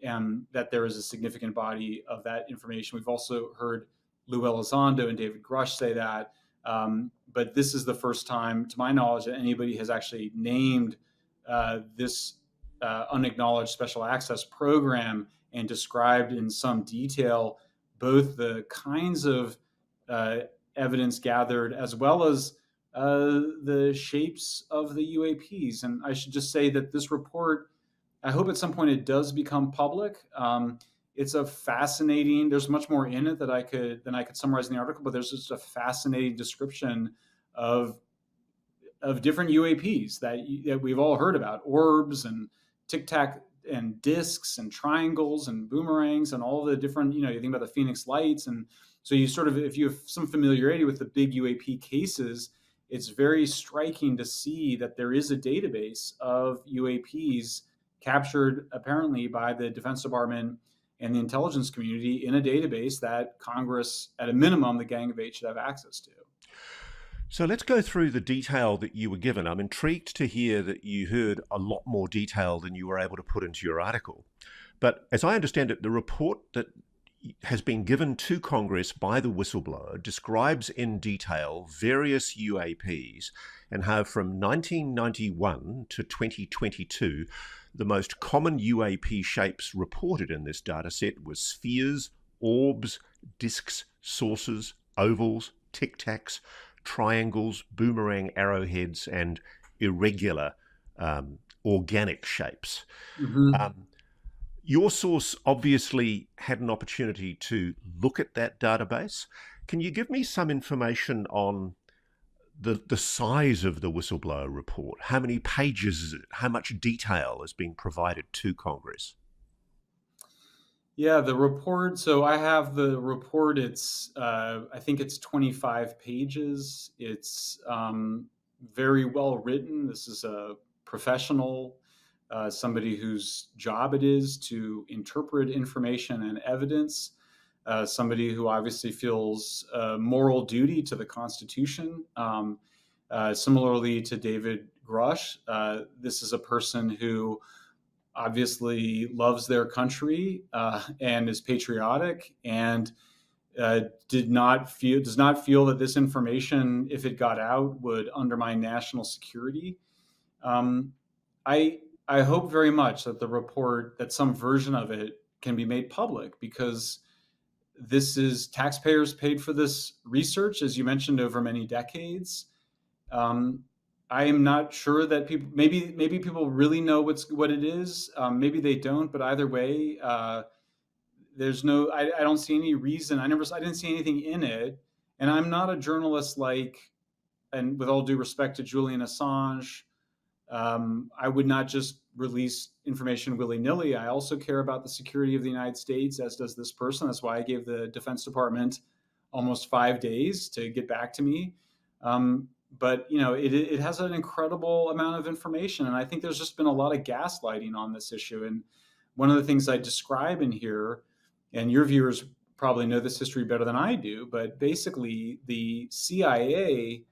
that there is a significant body of that information. We've also heard Lou Elizondo and David Grush say that. But this is the first time, to my knowledge, that anybody has actually named this unacknowledged special access program and described in some detail both the kinds of evidence gathered as well as the shapes of the UAPs. And I should just say that this report, I hope at some point it does become public. It's a fascinating. There's much more in it than I could summarize in the article, but there's just a fascinating description of different UAPs that we've all heard about: orbs and tic tac and discs and triangles and boomerangs and all the different. You think about the Phoenix Lights, and so you sort of, if you have some familiarity with the big UAP cases, it's very striking to see that there is a database of UAPs captured apparently by the Defense Department and the intelligence community in a database that Congress, at a minimum, the Gang of Eight, should have access to.
So let's go through the detail that you were given. I'm intrigued to hear that you heard a lot more detail than you were able to put into your article. But as I understand it, the report that has been given to Congress by the whistleblower describes in detail various UAPs and how from 1991 to 2022, the most common UAP shapes reported in this data set were spheres, orbs, discs, saucers, ovals, tic-tacs, triangles, boomerang arrowheads, and irregular organic shapes.
Mm-hmm.
Your source obviously had an opportunity to look at that database. Can you give me some information on the size of the whistleblower report? How many pages is it? How much detail is being provided to Congress?
Yeah, the report. So I have the report. I think it's 25 pages. It's very well written. This is a professional, somebody whose job it is to interpret information and evidence, somebody who obviously feels moral duty to the Constitution. Similarly to David Grush, this is a person who obviously loves their country and is patriotic, and does not feel that this information, if it got out, would undermine national security. Um, I I hope very much that the report, that some version of it, can be made public, because this is taxpayers paid for this research, as you mentioned, over many decades. Um, I am not sure that people, maybe people really know what it is. Maybe they don't, but either way, there's no. I don't see any reason. I didn't see anything in it, and I'm not a journalist like. And with all due respect to Julian Assange, I would not just release information willy nilly. I also care about the security of the United States, as does this person. That's why I gave the Defense Department almost 5 days to get back to me. But it has an incredible amount of information, and I think there's just been a lot of gaslighting on this issue. And one of the things I describe in here, and your viewers probably know this history better than I do, but basically the CIA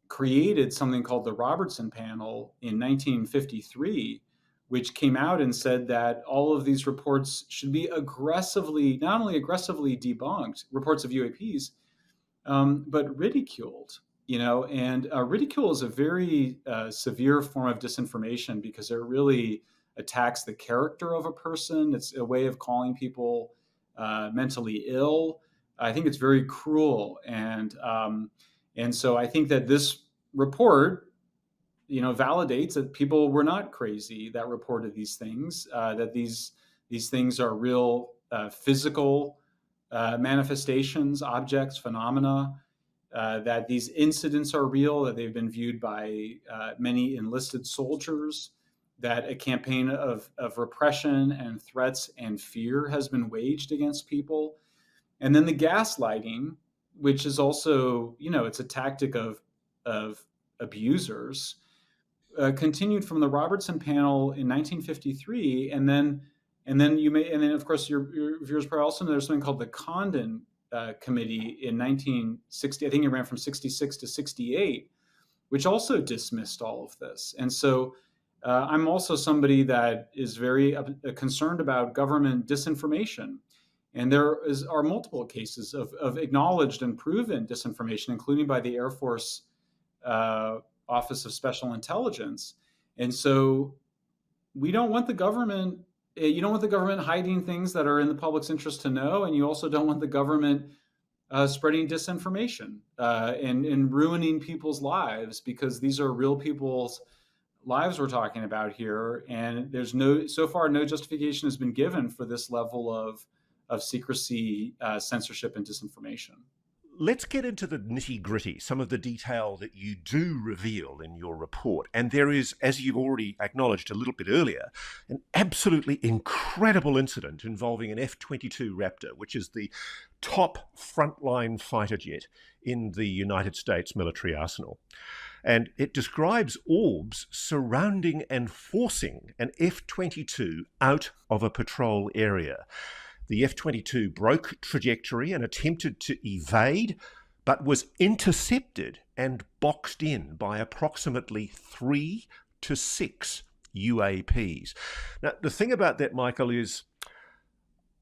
created something called the Robertson Panel in 1953, which came out and said that all of these reports should be not only aggressively debunked, reports of UAPs, but ridiculed. And ridicule is a very severe form of disinformation, because it really attacks the character of a person. It's a way of calling people mentally ill. I think it's very cruel, and so I think that this report, validates that people were not crazy that reported these things. That these things are real physical manifestations, objects, phenomena. That these incidents are real. That they've been viewed by many enlisted soldiers. That a campaign of repression and threats and fear has been waged against people. And then the gaslighting, which is also, it's a tactic of abusers, continued from the Robertson Panel in 1953, and then of course your viewers probably also know there's something called the Condon Committee in 1960. I think it ran from 66 to 68, which also dismissed all of this. And so I'm also somebody that is very concerned about government disinformation. And are multiple cases of acknowledged and proven disinformation, including by the Air Force Office of Special Intelligence. And so we don't want the government, you don't want the government hiding things that are in the public's interest to know. And you also don't want the government spreading disinformation and ruining people's lives, because these are real people's lives we're talking about here. And so far, no justification has been given for this level of secrecy, censorship, and disinformation.
Let's get into the nitty gritty, some of the detail that you do reveal in your report. And there is, as you've already acknowledged a little bit earlier, an absolutely incredible incident involving an F-22 Raptor, which is the top frontline fighter jet in the United States military arsenal. And it describes orbs surrounding and forcing an F-22 out of a patrol area. The F-22 broke trajectory and attempted to evade, but was intercepted and boxed in by approximately 3 to 6 UAPs. Now, the thing about that, Michael, is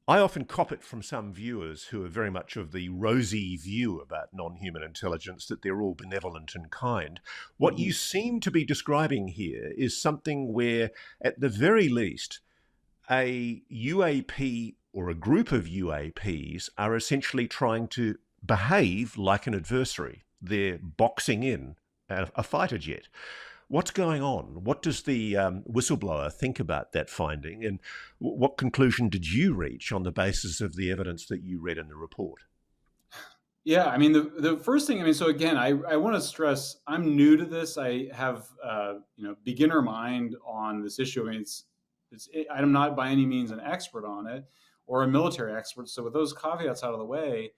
I often cop it from some viewers who are very much of the rosy view about non-human intelligence, that they're all benevolent and kind. What you seem to be describing here is something where, at the very least, a UAP or a group of UAPs are essentially trying to behave like an adversary. They're boxing in a fighter jet. What's going on? What does the whistleblower think about that finding? And what conclusion did you reach on the basis of the evidence that you read in the report?
Yeah, I mean, the first thing, so again, I want to stress, I'm new to this. I have, beginner mind on this issue. I mean, I'm not by any means an expert on it. or a military expert. So with those caveats out of the way,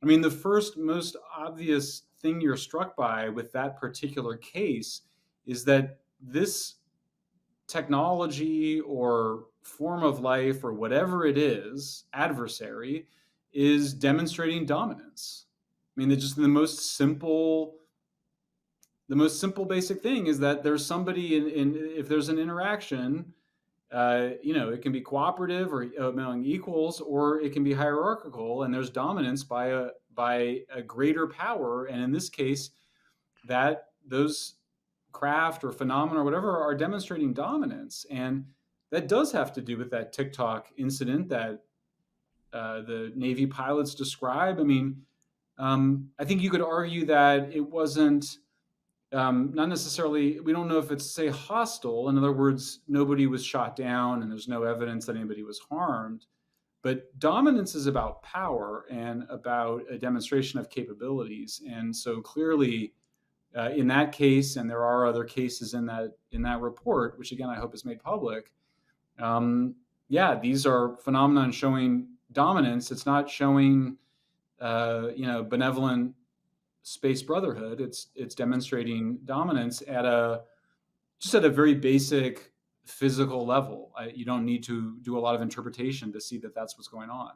I mean, the first most obvious thing you're struck by with that particular case is that this technology or form of life or whatever it is, adversary, is demonstrating dominance. I mean, just the most simple basic thing is that there's somebody in if there's an interaction, it can be cooperative or among equals, or it can be hierarchical, and there's dominance by a greater power. And in this case, that those craft or phenomena or whatever are demonstrating dominance, and that does have to do with that TikTok incident that the Navy pilots describe. I mean, I think you could argue that it wasn't not necessarily, we don't know if it's, say, hostile. In other words, nobody was shot down and there's no evidence that anybody was harmed. But dominance is about power and about a demonstration of capabilities. And so clearly, in that case, and there are other cases in that report, which again I hope is made public. These are phenomenon showing dominance. It's not showing, benevolent space brotherhood. It's demonstrating dominance at a very basic physical level. You don't need to do a lot of interpretation to see that that's what's going on.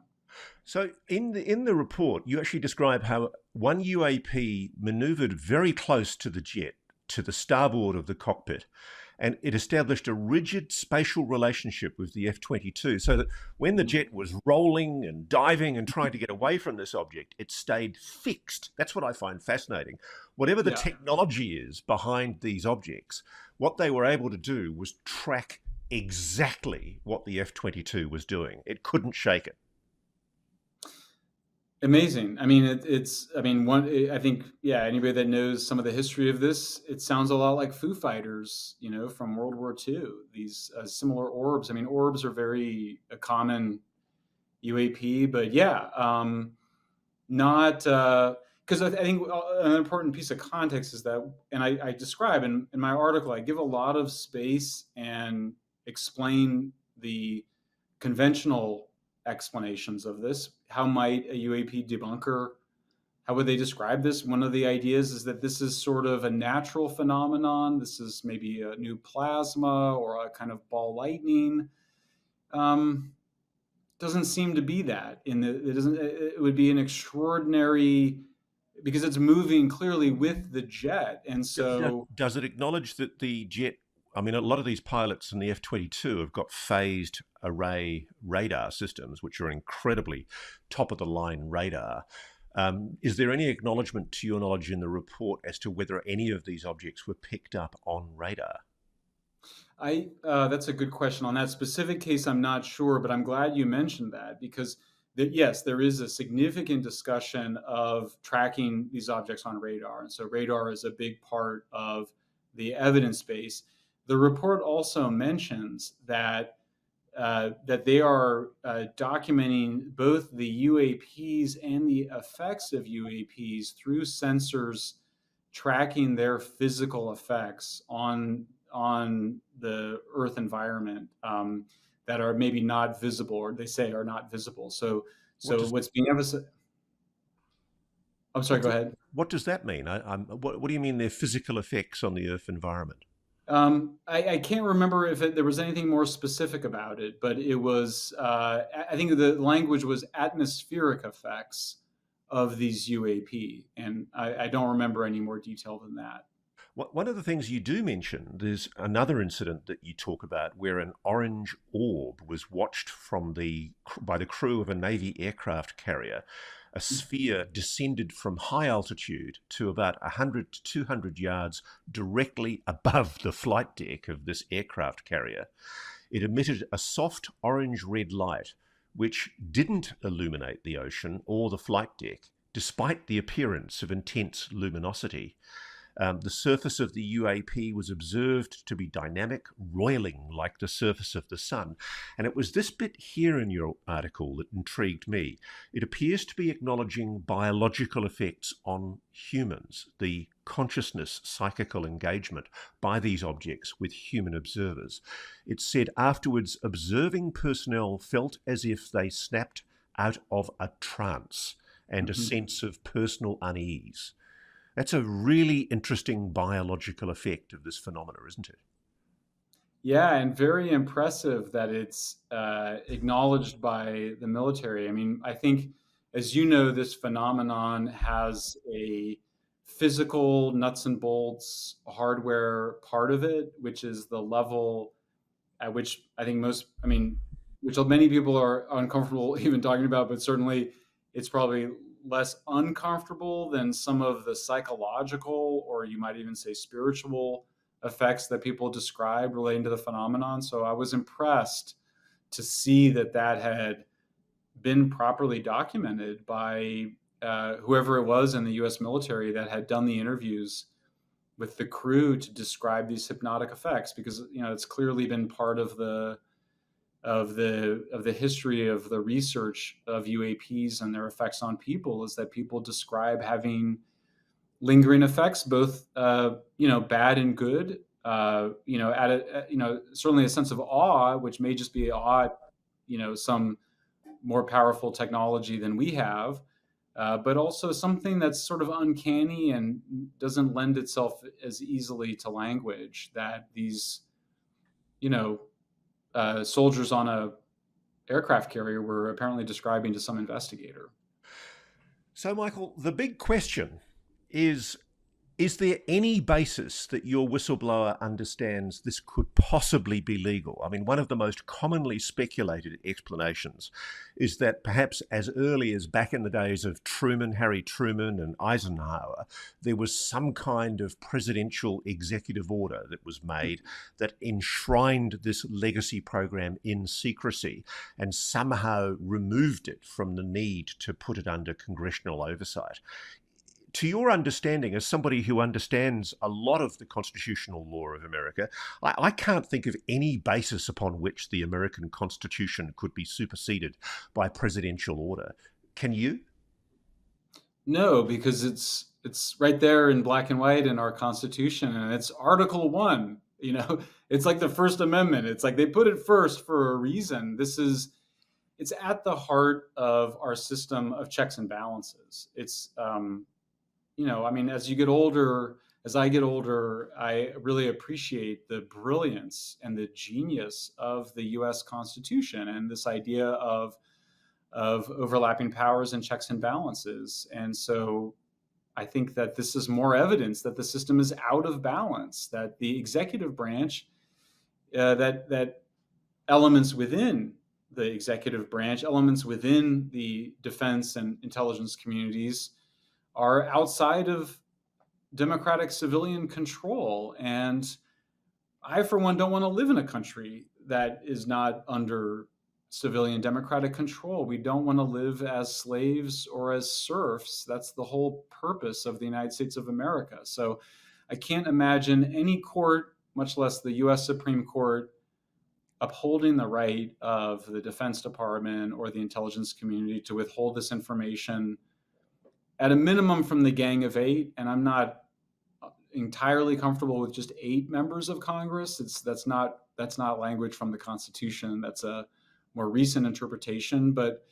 So in the report, you actually describe how one UAP maneuvered very close to the jet, to the starboard of the cockpit, and it established a rigid spatial relationship with the F-22, so that when the jet was rolling and diving and trying to get away from this object, it stayed fixed. That's what I find fascinating. Whatever the technology is behind these objects, what they were able to do was track exactly what the F-22 was doing. It couldn't shake it.
Amazing. I mean, I think, anybody that knows some of the history of this, it sounds a lot like Foo Fighters, from World War II, these similar orbs. I mean, orbs are very a common UAP, but not, because I think an important piece of context is that, and I describe in my article, I give a lot of space and explain the conventional explanations of this. How might a UAP debunker, how would they describe this? One of the ideas is that this is sort of a natural phenomenon. This is maybe a new plasma or a kind of ball lightning. Doesn't seem to be that. It would be an extraordinary, because it's moving clearly with the jet. And so
does it acknowledge that the jet, I mean, a lot of these pilots in the F-22 have got phased array radar systems, which are incredibly top-of-the-line radar. Is there any acknowledgement, to your knowledge, in the report as to whether any of these objects were picked up on radar?
That's a good question. On that specific case, I'm not sure, but I'm glad you mentioned that, because yes, there is a significant discussion of tracking these objects on radar. And so radar is a big part of the evidence base. The report also mentions that they are documenting both the UAPs and the effects of UAPs through sensors tracking their physical effects on the Earth environment that are maybe not visible, or they say are not visible. So what's being emphasized? I'm sorry. Go ahead.
What does that mean? What do you mean? Their physical effects on the Earth environment?
I can't remember if there was anything more specific about it, but it was, I think the language was atmospheric effects of these UAP. And I don't remember any more detail than that.
One of the things you do mention, there's another incident that you talk about where an orange orb was watched by the crew of a Navy aircraft carrier. A sphere descended from high altitude to about 100 to 200 yards directly above the flight deck of this aircraft carrier. It emitted a soft orange-red light, which didn't illuminate the ocean or the flight deck, despite the appearance of intense luminosity. The surface of the UAP was observed to be dynamic, roiling like the surface of the sun. And it was this bit here in your article that intrigued me. It appears to be acknowledging biological effects on humans, the consciousness psychical engagement by these objects with human observers. It said afterwards, observing personnel felt as if they snapped out of a trance and a
Mhm.
sense of personal unease. That's a really interesting biological effect of this phenomena, isn't it?
Yeah, and very impressive that it's acknowledged by the military. I mean, I think, as you know, this phenomenon has a physical nuts and bolts hardware part of it, which is the level at which I think I mean, which many people are uncomfortable even talking about, but certainly it's probably less uncomfortable than some of the psychological, or you might even say spiritual effects that people describe relating to the phenomenon. So I was impressed to see that that had been properly documented by whoever it was in the U.S. military that had done the interviews with the crew to describe these hypnotic effects, because it's clearly been part of the history of the research of UAPs and their effects on people, is that people describe having lingering effects, both bad and good. Certainly a sense of awe, which may just be awe at some more powerful technology than we have, but also something that's sort of uncanny and doesn't lend itself as easily to language, that these, soldiers on a aircraft carrier were apparently describing to some investigator.
So, Michael, the big question is is there any basis that your whistleblower understands this could possibly be legal? I mean, one of the most commonly speculated explanations is that perhaps as early as back in the days of Truman, Harry Truman, and Eisenhower, there was some kind of presidential executive order that was made that enshrined this legacy program in secrecy and somehow removed it from the need to put it under congressional oversight. To your understanding, as somebody who understands a lot of the constitutional law of America, I can't think of any basis upon which the American Constitution could be superseded by presidential order. Can you?
No, because it's right there in black and white in our Constitution, and it's Article One. It's like the First Amendment. It's like they put it first for a reason. It's at the heart of our system of checks and balances. It's I mean, as I get older, I really appreciate the brilliance and the genius of the U.S. Constitution and this idea of overlapping powers and checks and balances. And so I think that this is more evidence that the system is out of balance, that the executive branch, that elements within the executive branch, elements within the defense and intelligence communities are outside of democratic civilian control. And I, for one, don't want to live in a country that is not under civilian democratic control. We don't want to live as slaves or as serfs. That's the whole purpose of the United States of America. So I can't imagine any court, much less the US Supreme Court, upholding the right of the Defense Department or the intelligence community to withhold this information at a minimum from the Gang of Eight. And I'm not entirely comfortable with just 8 members of Congress. That's not language from the Constitution. That's a more recent interpretation. But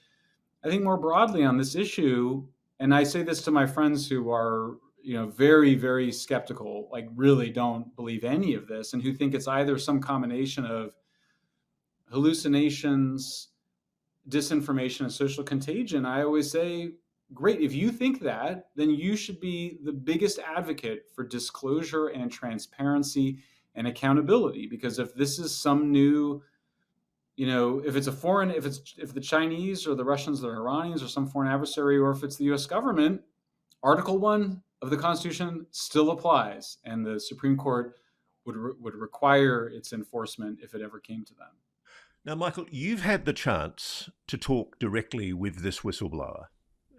I think more broadly on this issue, and I say this to my friends who are very, very skeptical, like really don't believe any of this, and who think it's either some combination of hallucinations, disinformation, and social contagion. I always say, great, if you think that, then you should be the biggest advocate for disclosure and transparency and accountability. Because if this is some new, if it's if the Chinese or the Russians or the Iranians or some foreign adversary, or if it's the US government, Article 1 of the Constitution still applies, and the Supreme Court would require its enforcement if it ever came to them.
Now, Michael, you've had the chance to talk directly with this whistleblower.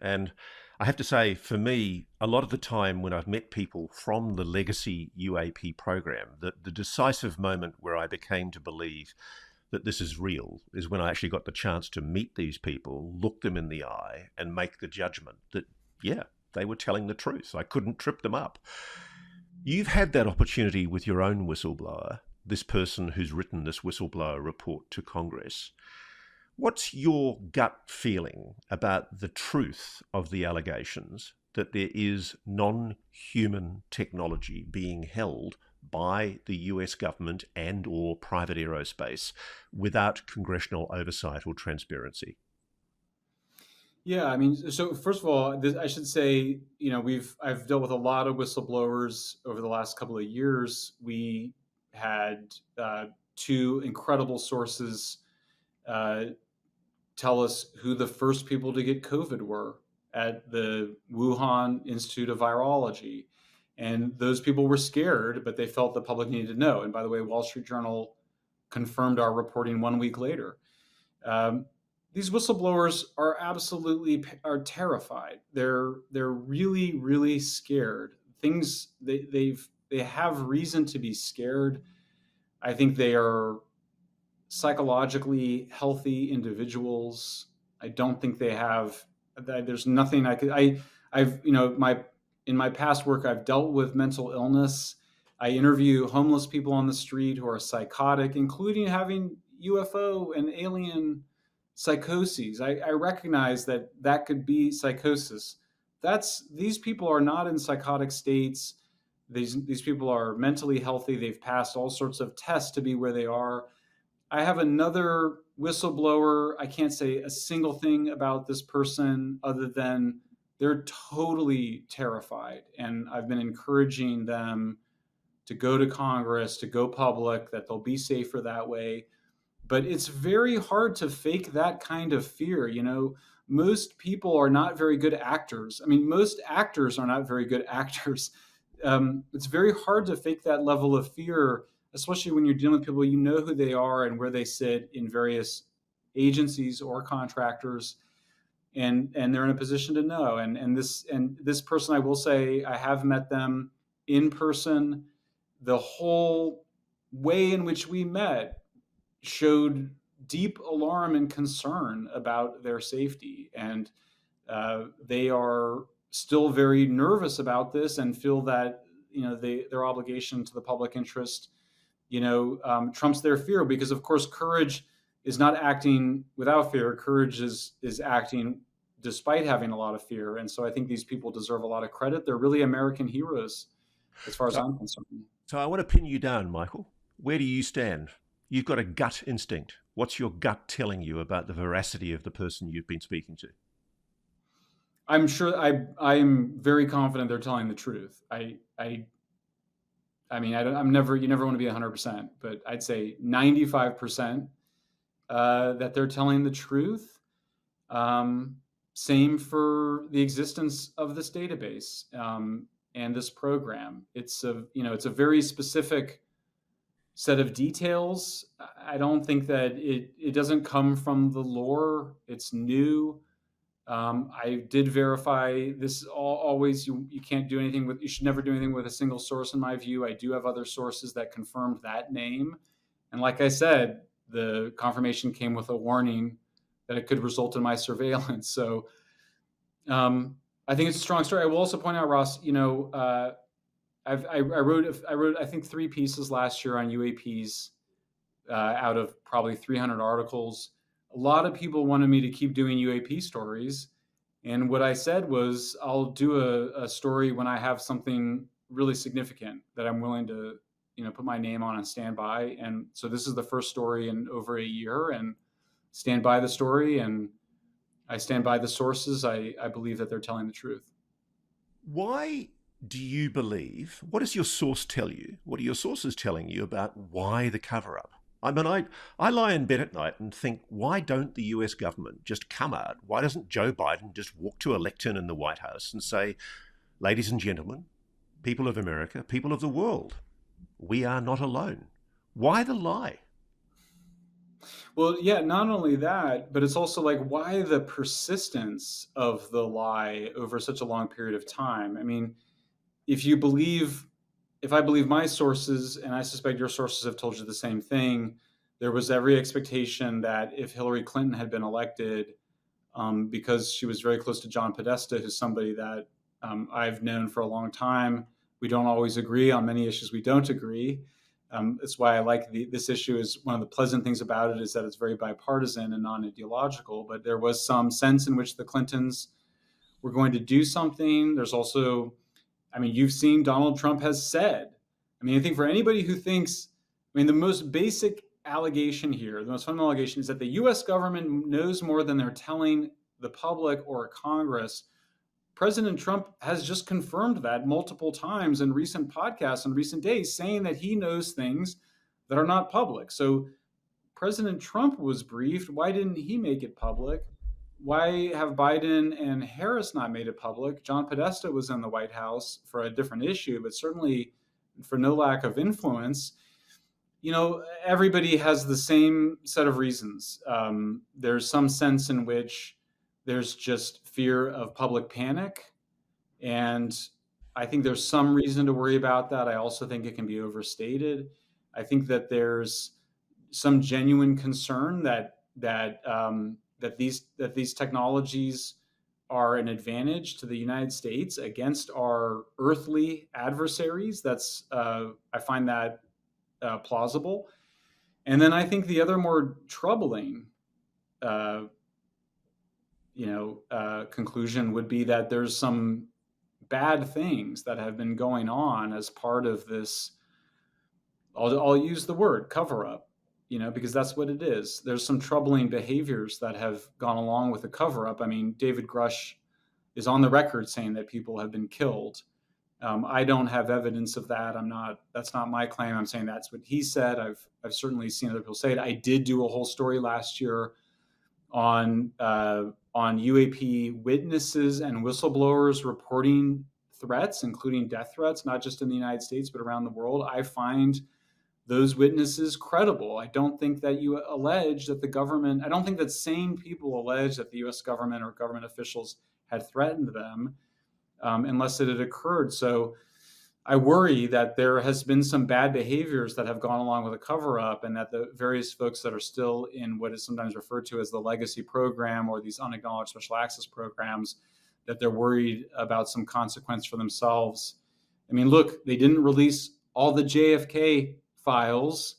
And I have to say, for me, a lot of the time when I've met people from the legacy UAP program, the decisive moment where I became to believe that this is real is when I actually got the chance to meet these people, look them in the eye, and make the judgment that, yeah, they were telling the truth. I couldn't trip them up. You've had that opportunity with your own whistleblower, this person who's written this whistleblower report to Congress. What's your gut feeling about the truth of the allegations that there is non-human technology being held by the US government and or private aerospace without congressional oversight or transparency?
Yeah, I mean, so first of all, I should say, I've dealt with a lot of whistleblowers over the last couple of years. We had two incredible sources uh, tell us who the first people to get COVID were at the Wuhan Institute of Virology. And those people were scared, but they felt the public needed to know. And by the way, Wall Street Journal confirmed our reporting 1 week later. Um, these whistleblowers are terrified. They're really really scared. They have reason to be scared. I think they are psychologically healthy individuals. I don't think they have. There's nothing I could. I've my in my past work I've dealt with mental illness. I interview homeless people on the street who are psychotic, including having UFO and alien psychoses. I recognize that could be psychosis. These people are not in psychotic states. These people are mentally healthy. They've passed all sorts of tests to be where they are. I have another whistleblower. I can't say a single thing about this person other than they're totally terrified. And I've been encouraging them to go to Congress, to go public, that they'll be safer that way. But it's very hard to fake that kind of fear. Most people are not very good actors. I mean, most actors are not very good actors. It's very hard to fake that level of fear, especially when you're dealing with people you know who they are and where they sit in various agencies or contractors, and they're in a position to know. And this person, I will say, I have met them in person. The whole way in which we met showed deep alarm and concern about their safety, and they are still very nervous about this and feel that their obligation to the public interest trumps their fear, because of course courage is not acting without fear. Courage is acting despite having a lot of fear. And so I think these people deserve a lot of credit. They're really American heroes as far as
So,
I'm concerned.
so I want to pin you down, Michael. Where do you stand? You've got a gut instinct. What's your gut telling you about the veracity of the person you've been speaking to?
I'm sure I'm very confident they're telling the truth. I mean, you never want to be 100%, but I'd say 95% that they're telling the truth. Same for the existence of this database and this program. It's a very specific set of details. I don't think that it doesn't come from the lore. It's new. I did verify this. Always, you can't do anything with. You should never do anything with a single source, in my view. I do have other sources that confirmed that name, and like I said, the confirmation came with a warning that it could result in my surveillance. So, I think it's a strong story. I will also point out, Ross. I wrote I think 3 pieces last year on UAPs out of probably 300 articles. A lot of people wanted me to keep doing UAP stories. And what I said was, I'll do a story when I have something really significant that I'm willing to, put my name on and stand by. And so this is the first story in over a year, and stand by the story. And I stand by the sources. I believe that they're telling the truth.
Why do you believe? What does your source tell you? What are your sources telling you about why the cover up? I mean, I lie in bed at night and think, why don't the US government just come out? Why doesn't Joe Biden just walk to a lectern in the White House and say, ladies and gentlemen, people of America, people of the world, we are not alone? Why the lie?
Well, yeah, not only that, but it's also like, why the persistence of the lie over such a long period of time? I mean, if you believe, if I believe my sources, and I suspect your sources have told you the same thing, there was every expectation that if Hillary Clinton had been elected, because she was very close to John Podesta, who's somebody that I've known for a long time. We don't always agree on many issues. We don't agree. That's why I like this issue. Is one of the pleasant things about it is that it's very bipartisan and non-ideological. But there was some sense in which the Clintons were going to do something. There's also, I mean, you've seen Donald Trump has said. I mean, I think for anybody who thinks, I mean, the most basic allegation here, the most fundamental allegation is that the U.S. government knows more than they're telling the public or Congress. President Trump has just confirmed that multiple times in recent podcasts in recent days, saying that he knows things that are not public. So President Trump was briefed. Why didn't he make it public? Why have Biden and Harris not made it public? John Podesta was in the White House for a different issue, but certainly for no lack of influence. You know, everybody has the same set of reasons. There's some sense in which there's just fear of public panic. And I think there's some reason to worry about that. I also think it can be overstated. I think that there's some genuine concern that these technologies are an advantage to the United States against our earthly adversaries. That's I find that plausible. And then I think the other more troubling conclusion would be that there's some bad things that have been going on as part of this. I'll use the word cover up, because that's what it is. There's some troubling behaviors that have gone along with the cover up. I mean, David Grush is on the record saying that people have been killed. I don't have evidence of that. That's not my claim. I'm saying that's what he said. I've certainly seen other people say it. I did do a whole story last year on UAP witnesses and whistleblowers reporting threats, including death threats, not just in the United States, but around the world. I find those witnesses credible. I don't think that I don't think that sane people allege that the US government or government officials had threatened them unless it had occurred. So I worry that there has been some bad behaviors that have gone along with a cover-up, and that the various folks that are still in what is sometimes referred to as the legacy program or these unacknowledged special access programs, that they're worried about some consequence for themselves. I mean, look, they didn't release all the JFK files,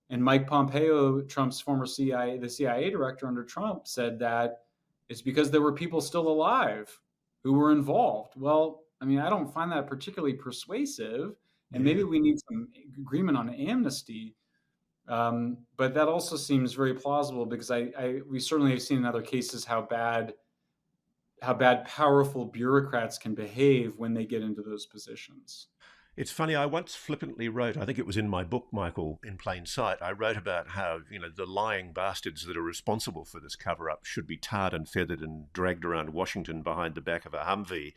and Mike Pompeo, Trump's former the CIA director under Trump, said that it's because there were people still alive who were involved. Well, I mean, I don't find that particularly persuasive, and maybe we need some agreement on amnesty. But that also seems very plausible because we certainly have seen in other cases how bad powerful bureaucrats can behave when they get into those positions.
It's funny, I once flippantly wrote, I think it was in my book, Michael, In Plain Sight, I wrote about how, the lying bastards that are responsible for this cover-up should be tarred and feathered and dragged around Washington behind the back of a Humvee.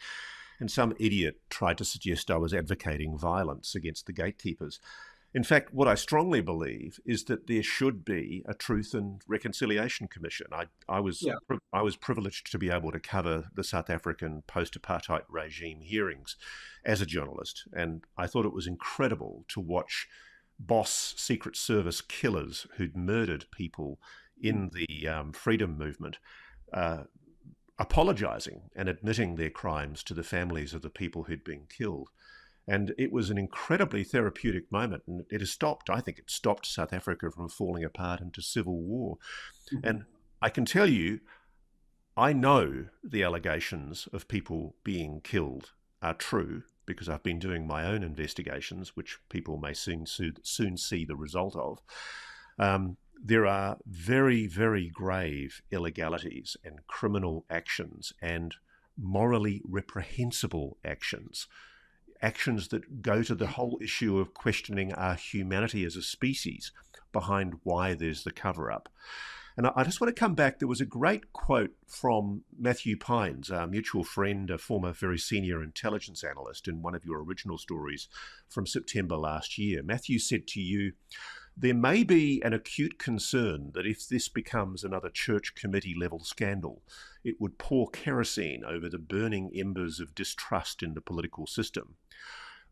And some idiot tried to suggest I was advocating violence against the gatekeepers. In fact, what I strongly believe is that there should be a Truth and Reconciliation Commission. I was privileged to be able to cover the South African post-apartheid regime hearings as a journalist, and I thought it was incredible to watch boss Secret Service killers who'd murdered people in the freedom movement apologizing and admitting their crimes to the families of the people who'd been killed. And it was an incredibly therapeutic moment, and it has stopped, I think it stopped South Africa from falling apart into civil war. Mm-hmm. And I can tell you, I know the allegations of people being killed are true because I've been doing my own investigations, which people may soon see the result of. There are very, very grave illegalities and criminal actions and morally reprehensible actions that go to the whole issue of questioning our humanity as a species behind why there's the cover-up. And I just want to come back. There was a great quote from Matthew Pines, our mutual friend, a former very senior intelligence analyst, in one of your original stories from September last year. Matthew said to you, "There may be an acute concern that if this becomes another church committee level scandal, it would pour kerosene over the burning embers of distrust in the political system.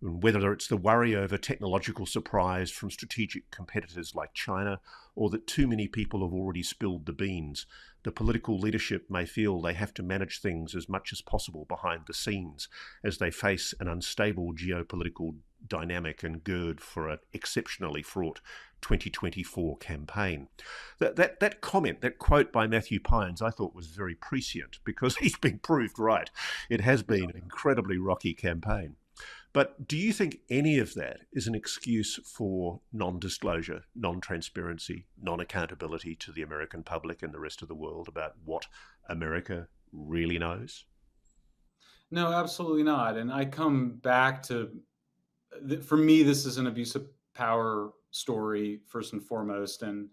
whether it's the worry over technological surprise from strategic competitors like China, or that too many people have already spilled the beans. The political leadership may feel they have to manage things as much as possible behind the scenes as they face an unstable geopolitical dynamic and gird for an exceptionally fraught 2024 campaign. That comment, that quote by Matthew Pines, I thought was very prescient, because he's been proved right. It has been an incredibly rocky campaign. But do you think any of that is an excuse for non-disclosure, non-transparency, non-accountability to the American public and the rest of the world about what America really knows?
No, absolutely not. And I come back to, for me, this is an abuse of power story first and foremost. And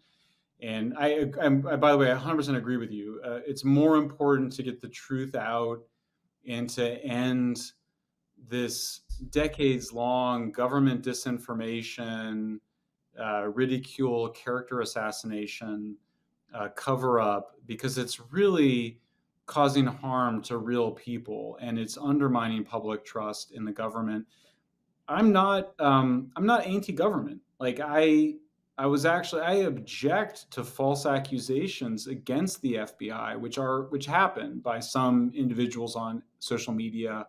by the way, I 100% agree with you. It's more important to get the truth out and to end this decades-long government disinformation, ridicule, character assassination, cover up, because it's really causing harm to real people and it's undermining public trust in the government. I'm not anti-government. Like I object to false accusations against the FBI, which happen by some individuals on social media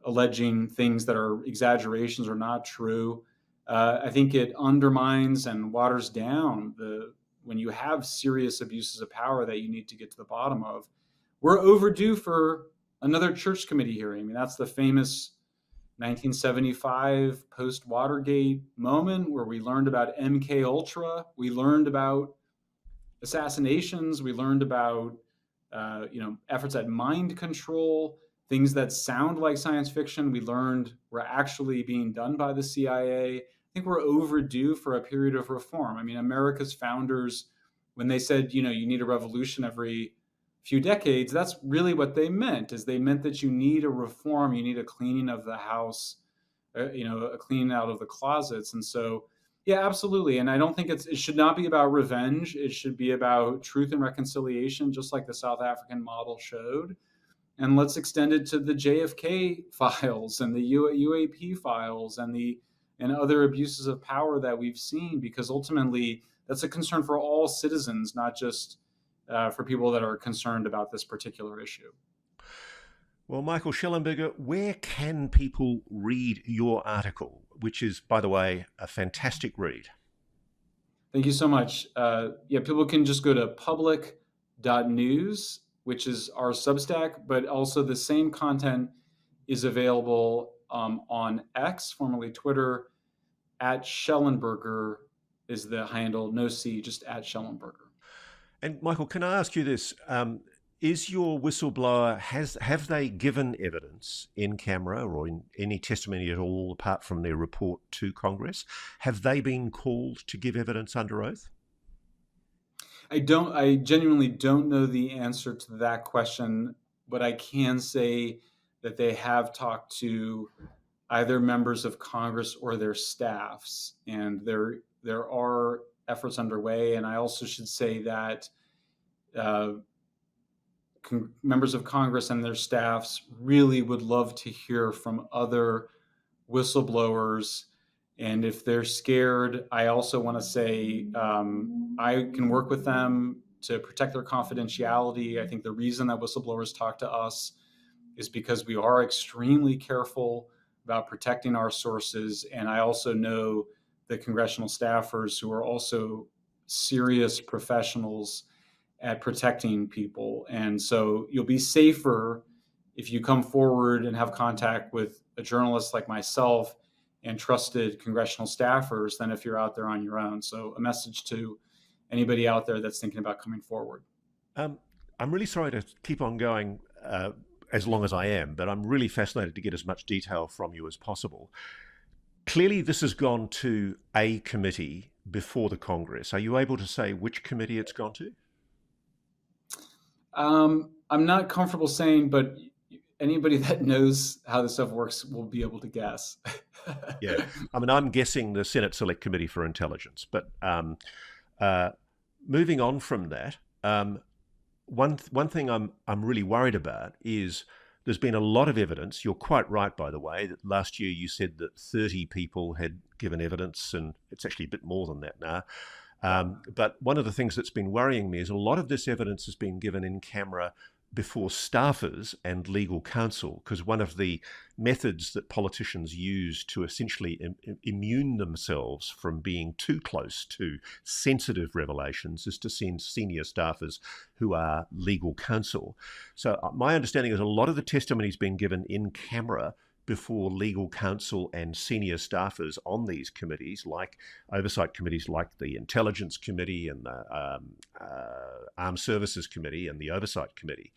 alleging things that are exaggerations or not true. I think it undermines and waters down when you have serious abuses of power that you need to get to the bottom of. We're overdue for another church committee hearing. I mean, that's the famous 1975 post-Watergate moment where we learned about MK Ultra. We learned about assassinations. We learned about efforts at mind control, things that sound like science fiction. We learned were actually being done by the CIA. I think we're overdue for a period of reform. I mean, America's founders, when they said, you need a revolution every few decades, that's really what they meant. Is they meant that you need a reform, you need a cleaning of the house, a cleaning out of the closets. And so, yeah, absolutely. And I don't think it should not be about revenge. It should be about truth and reconciliation, just like the South African model showed. And let's extend it to the JFK files and the UAP files and other abuses of power that we've seen, because ultimately that's a concern for all citizens, not just for people that are concerned about this particular issue.
Well, Michael Shellenberger, where can people read your article, which is, by the way, a fantastic read?
Thank you so much. People can just go to public.news, which is our Substack, but also the same content is available on X, formerly Twitter, at Shellenberger is the handle, no C, just at Shellenberger.
And Michael, can I ask you this? Is your whistleblower, have they given evidence in camera or in any testimony at all, apart from their report to Congress? Have they been called to give evidence under oath?
I genuinely don't know the answer to that question, but I can say that they have talked to either members of Congress or their staffs, and there are efforts underway. And I also should say that members of Congress and their staffs really would love to hear from other whistleblowers. And if they're scared, I also want to say I can work with them to protect their confidentiality. I think the reason that whistleblowers talk to us is because we are extremely careful about protecting our sources. And I also know the congressional staffers who are also serious professionals at protecting people. And so you'll be safer if you come forward and have contact with a journalist like myself and trusted congressional staffers than if you're out there on your own. So a message to anybody out there that's thinking about coming forward.
I'm really sorry to keep on going as long as I am, but I'm really fascinated to get as much detail from you as possible. Clearly, this has gone to a committee before the Congress. Are you able to say which committee it's gone to?
I'm not comfortable saying, but anybody that knows how this stuff works will be able to guess.
Yeah, I mean, I'm guessing the Senate Select Committee for Intelligence. But moving on from that, one thing I'm really worried about is There's been a lot of evidence. You're quite right, by the way, that last year you said that 30 people had given evidence, and it's actually a bit more than that now. But one of the things that's been worrying me is a lot of this evidence has been given in camera before staffers and legal counsel, because one of the methods that politicians use to essentially immune themselves from being too close to sensitive revelations is to send senior staffers who are legal counsel. So my understanding is a lot of the testimony has been given in camera before legal counsel and senior staffers on these committees, like oversight committees like the Intelligence Committee and the Armed Services Committee and the Oversight Committee.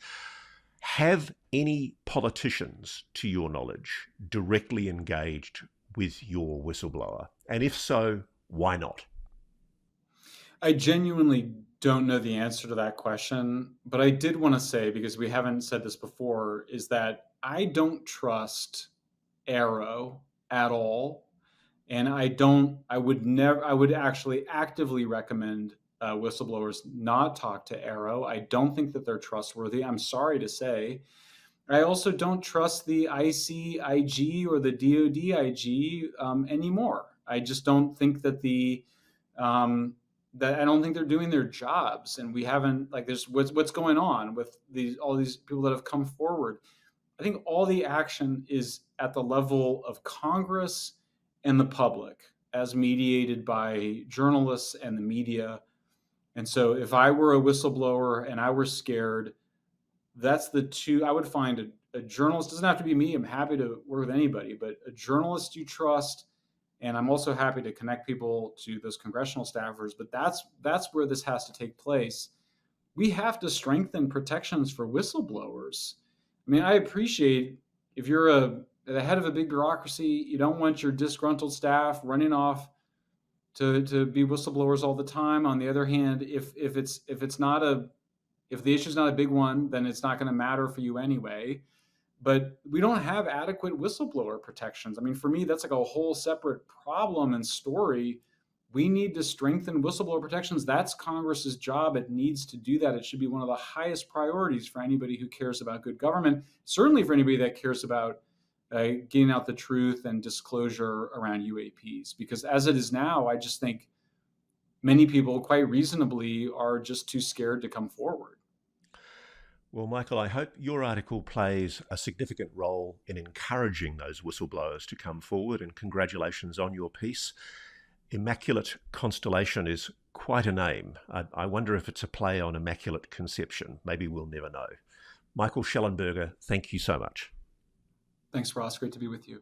Have any politicians, to your knowledge, directly engaged with your whistleblower? And if so, why not?
I genuinely don't know the answer to that question, but I did want to say, because we haven't said this before, is that I don't trust Arrow at all. And I would actually actively recommend whistleblowers not talk to Arrow. I don't think that they're trustworthy. I'm sorry to say. I also don't trust the ICIG or the DOD IG anymore. I just don't think that I don't think they're doing their jobs, and we haven't, like, there's what's going on with all these people that have come forward. I think all the action is at the level of Congress and the public, as mediated by journalists and the media. And so if I were a whistleblower and I were scared, that's the two. I would find a journalist. Doesn't have to be me. I'm happy to work with anybody, but a journalist you trust. And I'm also happy to connect people to those congressional staffers. But that's where this has to take place. We have to strengthen protections for whistleblowers. I mean, I appreciate if you're the head of a big bureaucracy, you don't want your disgruntled staff running off to be whistleblowers all the time. On the other hand, if the issue's not a big one, then it's not going to matter for you anyway. But we don't have adequate whistleblower protections. I mean, for me, that's like a whole separate problem and story. We need to strengthen whistleblower protections. That's Congress's job. It needs to do that. It should be one of the highest priorities for anybody who cares about good government, certainly for anybody that cares about getting out the truth and disclosure around UAPs. Because as it is now, I just think many people, quite reasonably, are just too scared to come forward.
Well, Michael, I hope your article plays a significant role in encouraging those whistleblowers to come forward, and congratulations on your piece. Immaculate Constellation is quite a name. I wonder if it's a play on Immaculate Conception. Maybe we'll never know. Michael Shellenberger, thank you so much.
Thanks, Ross. Great to be with you.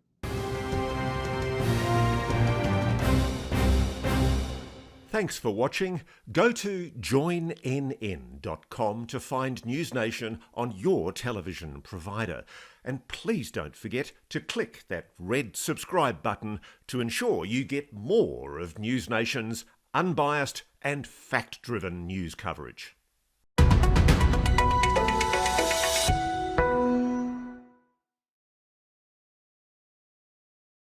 Thanks for watching. Go to joinnn.com to find NewsNation on your television provider. And please don't forget to click that red subscribe button to ensure you get more of NewsNation's unbiased and fact-driven news coverage.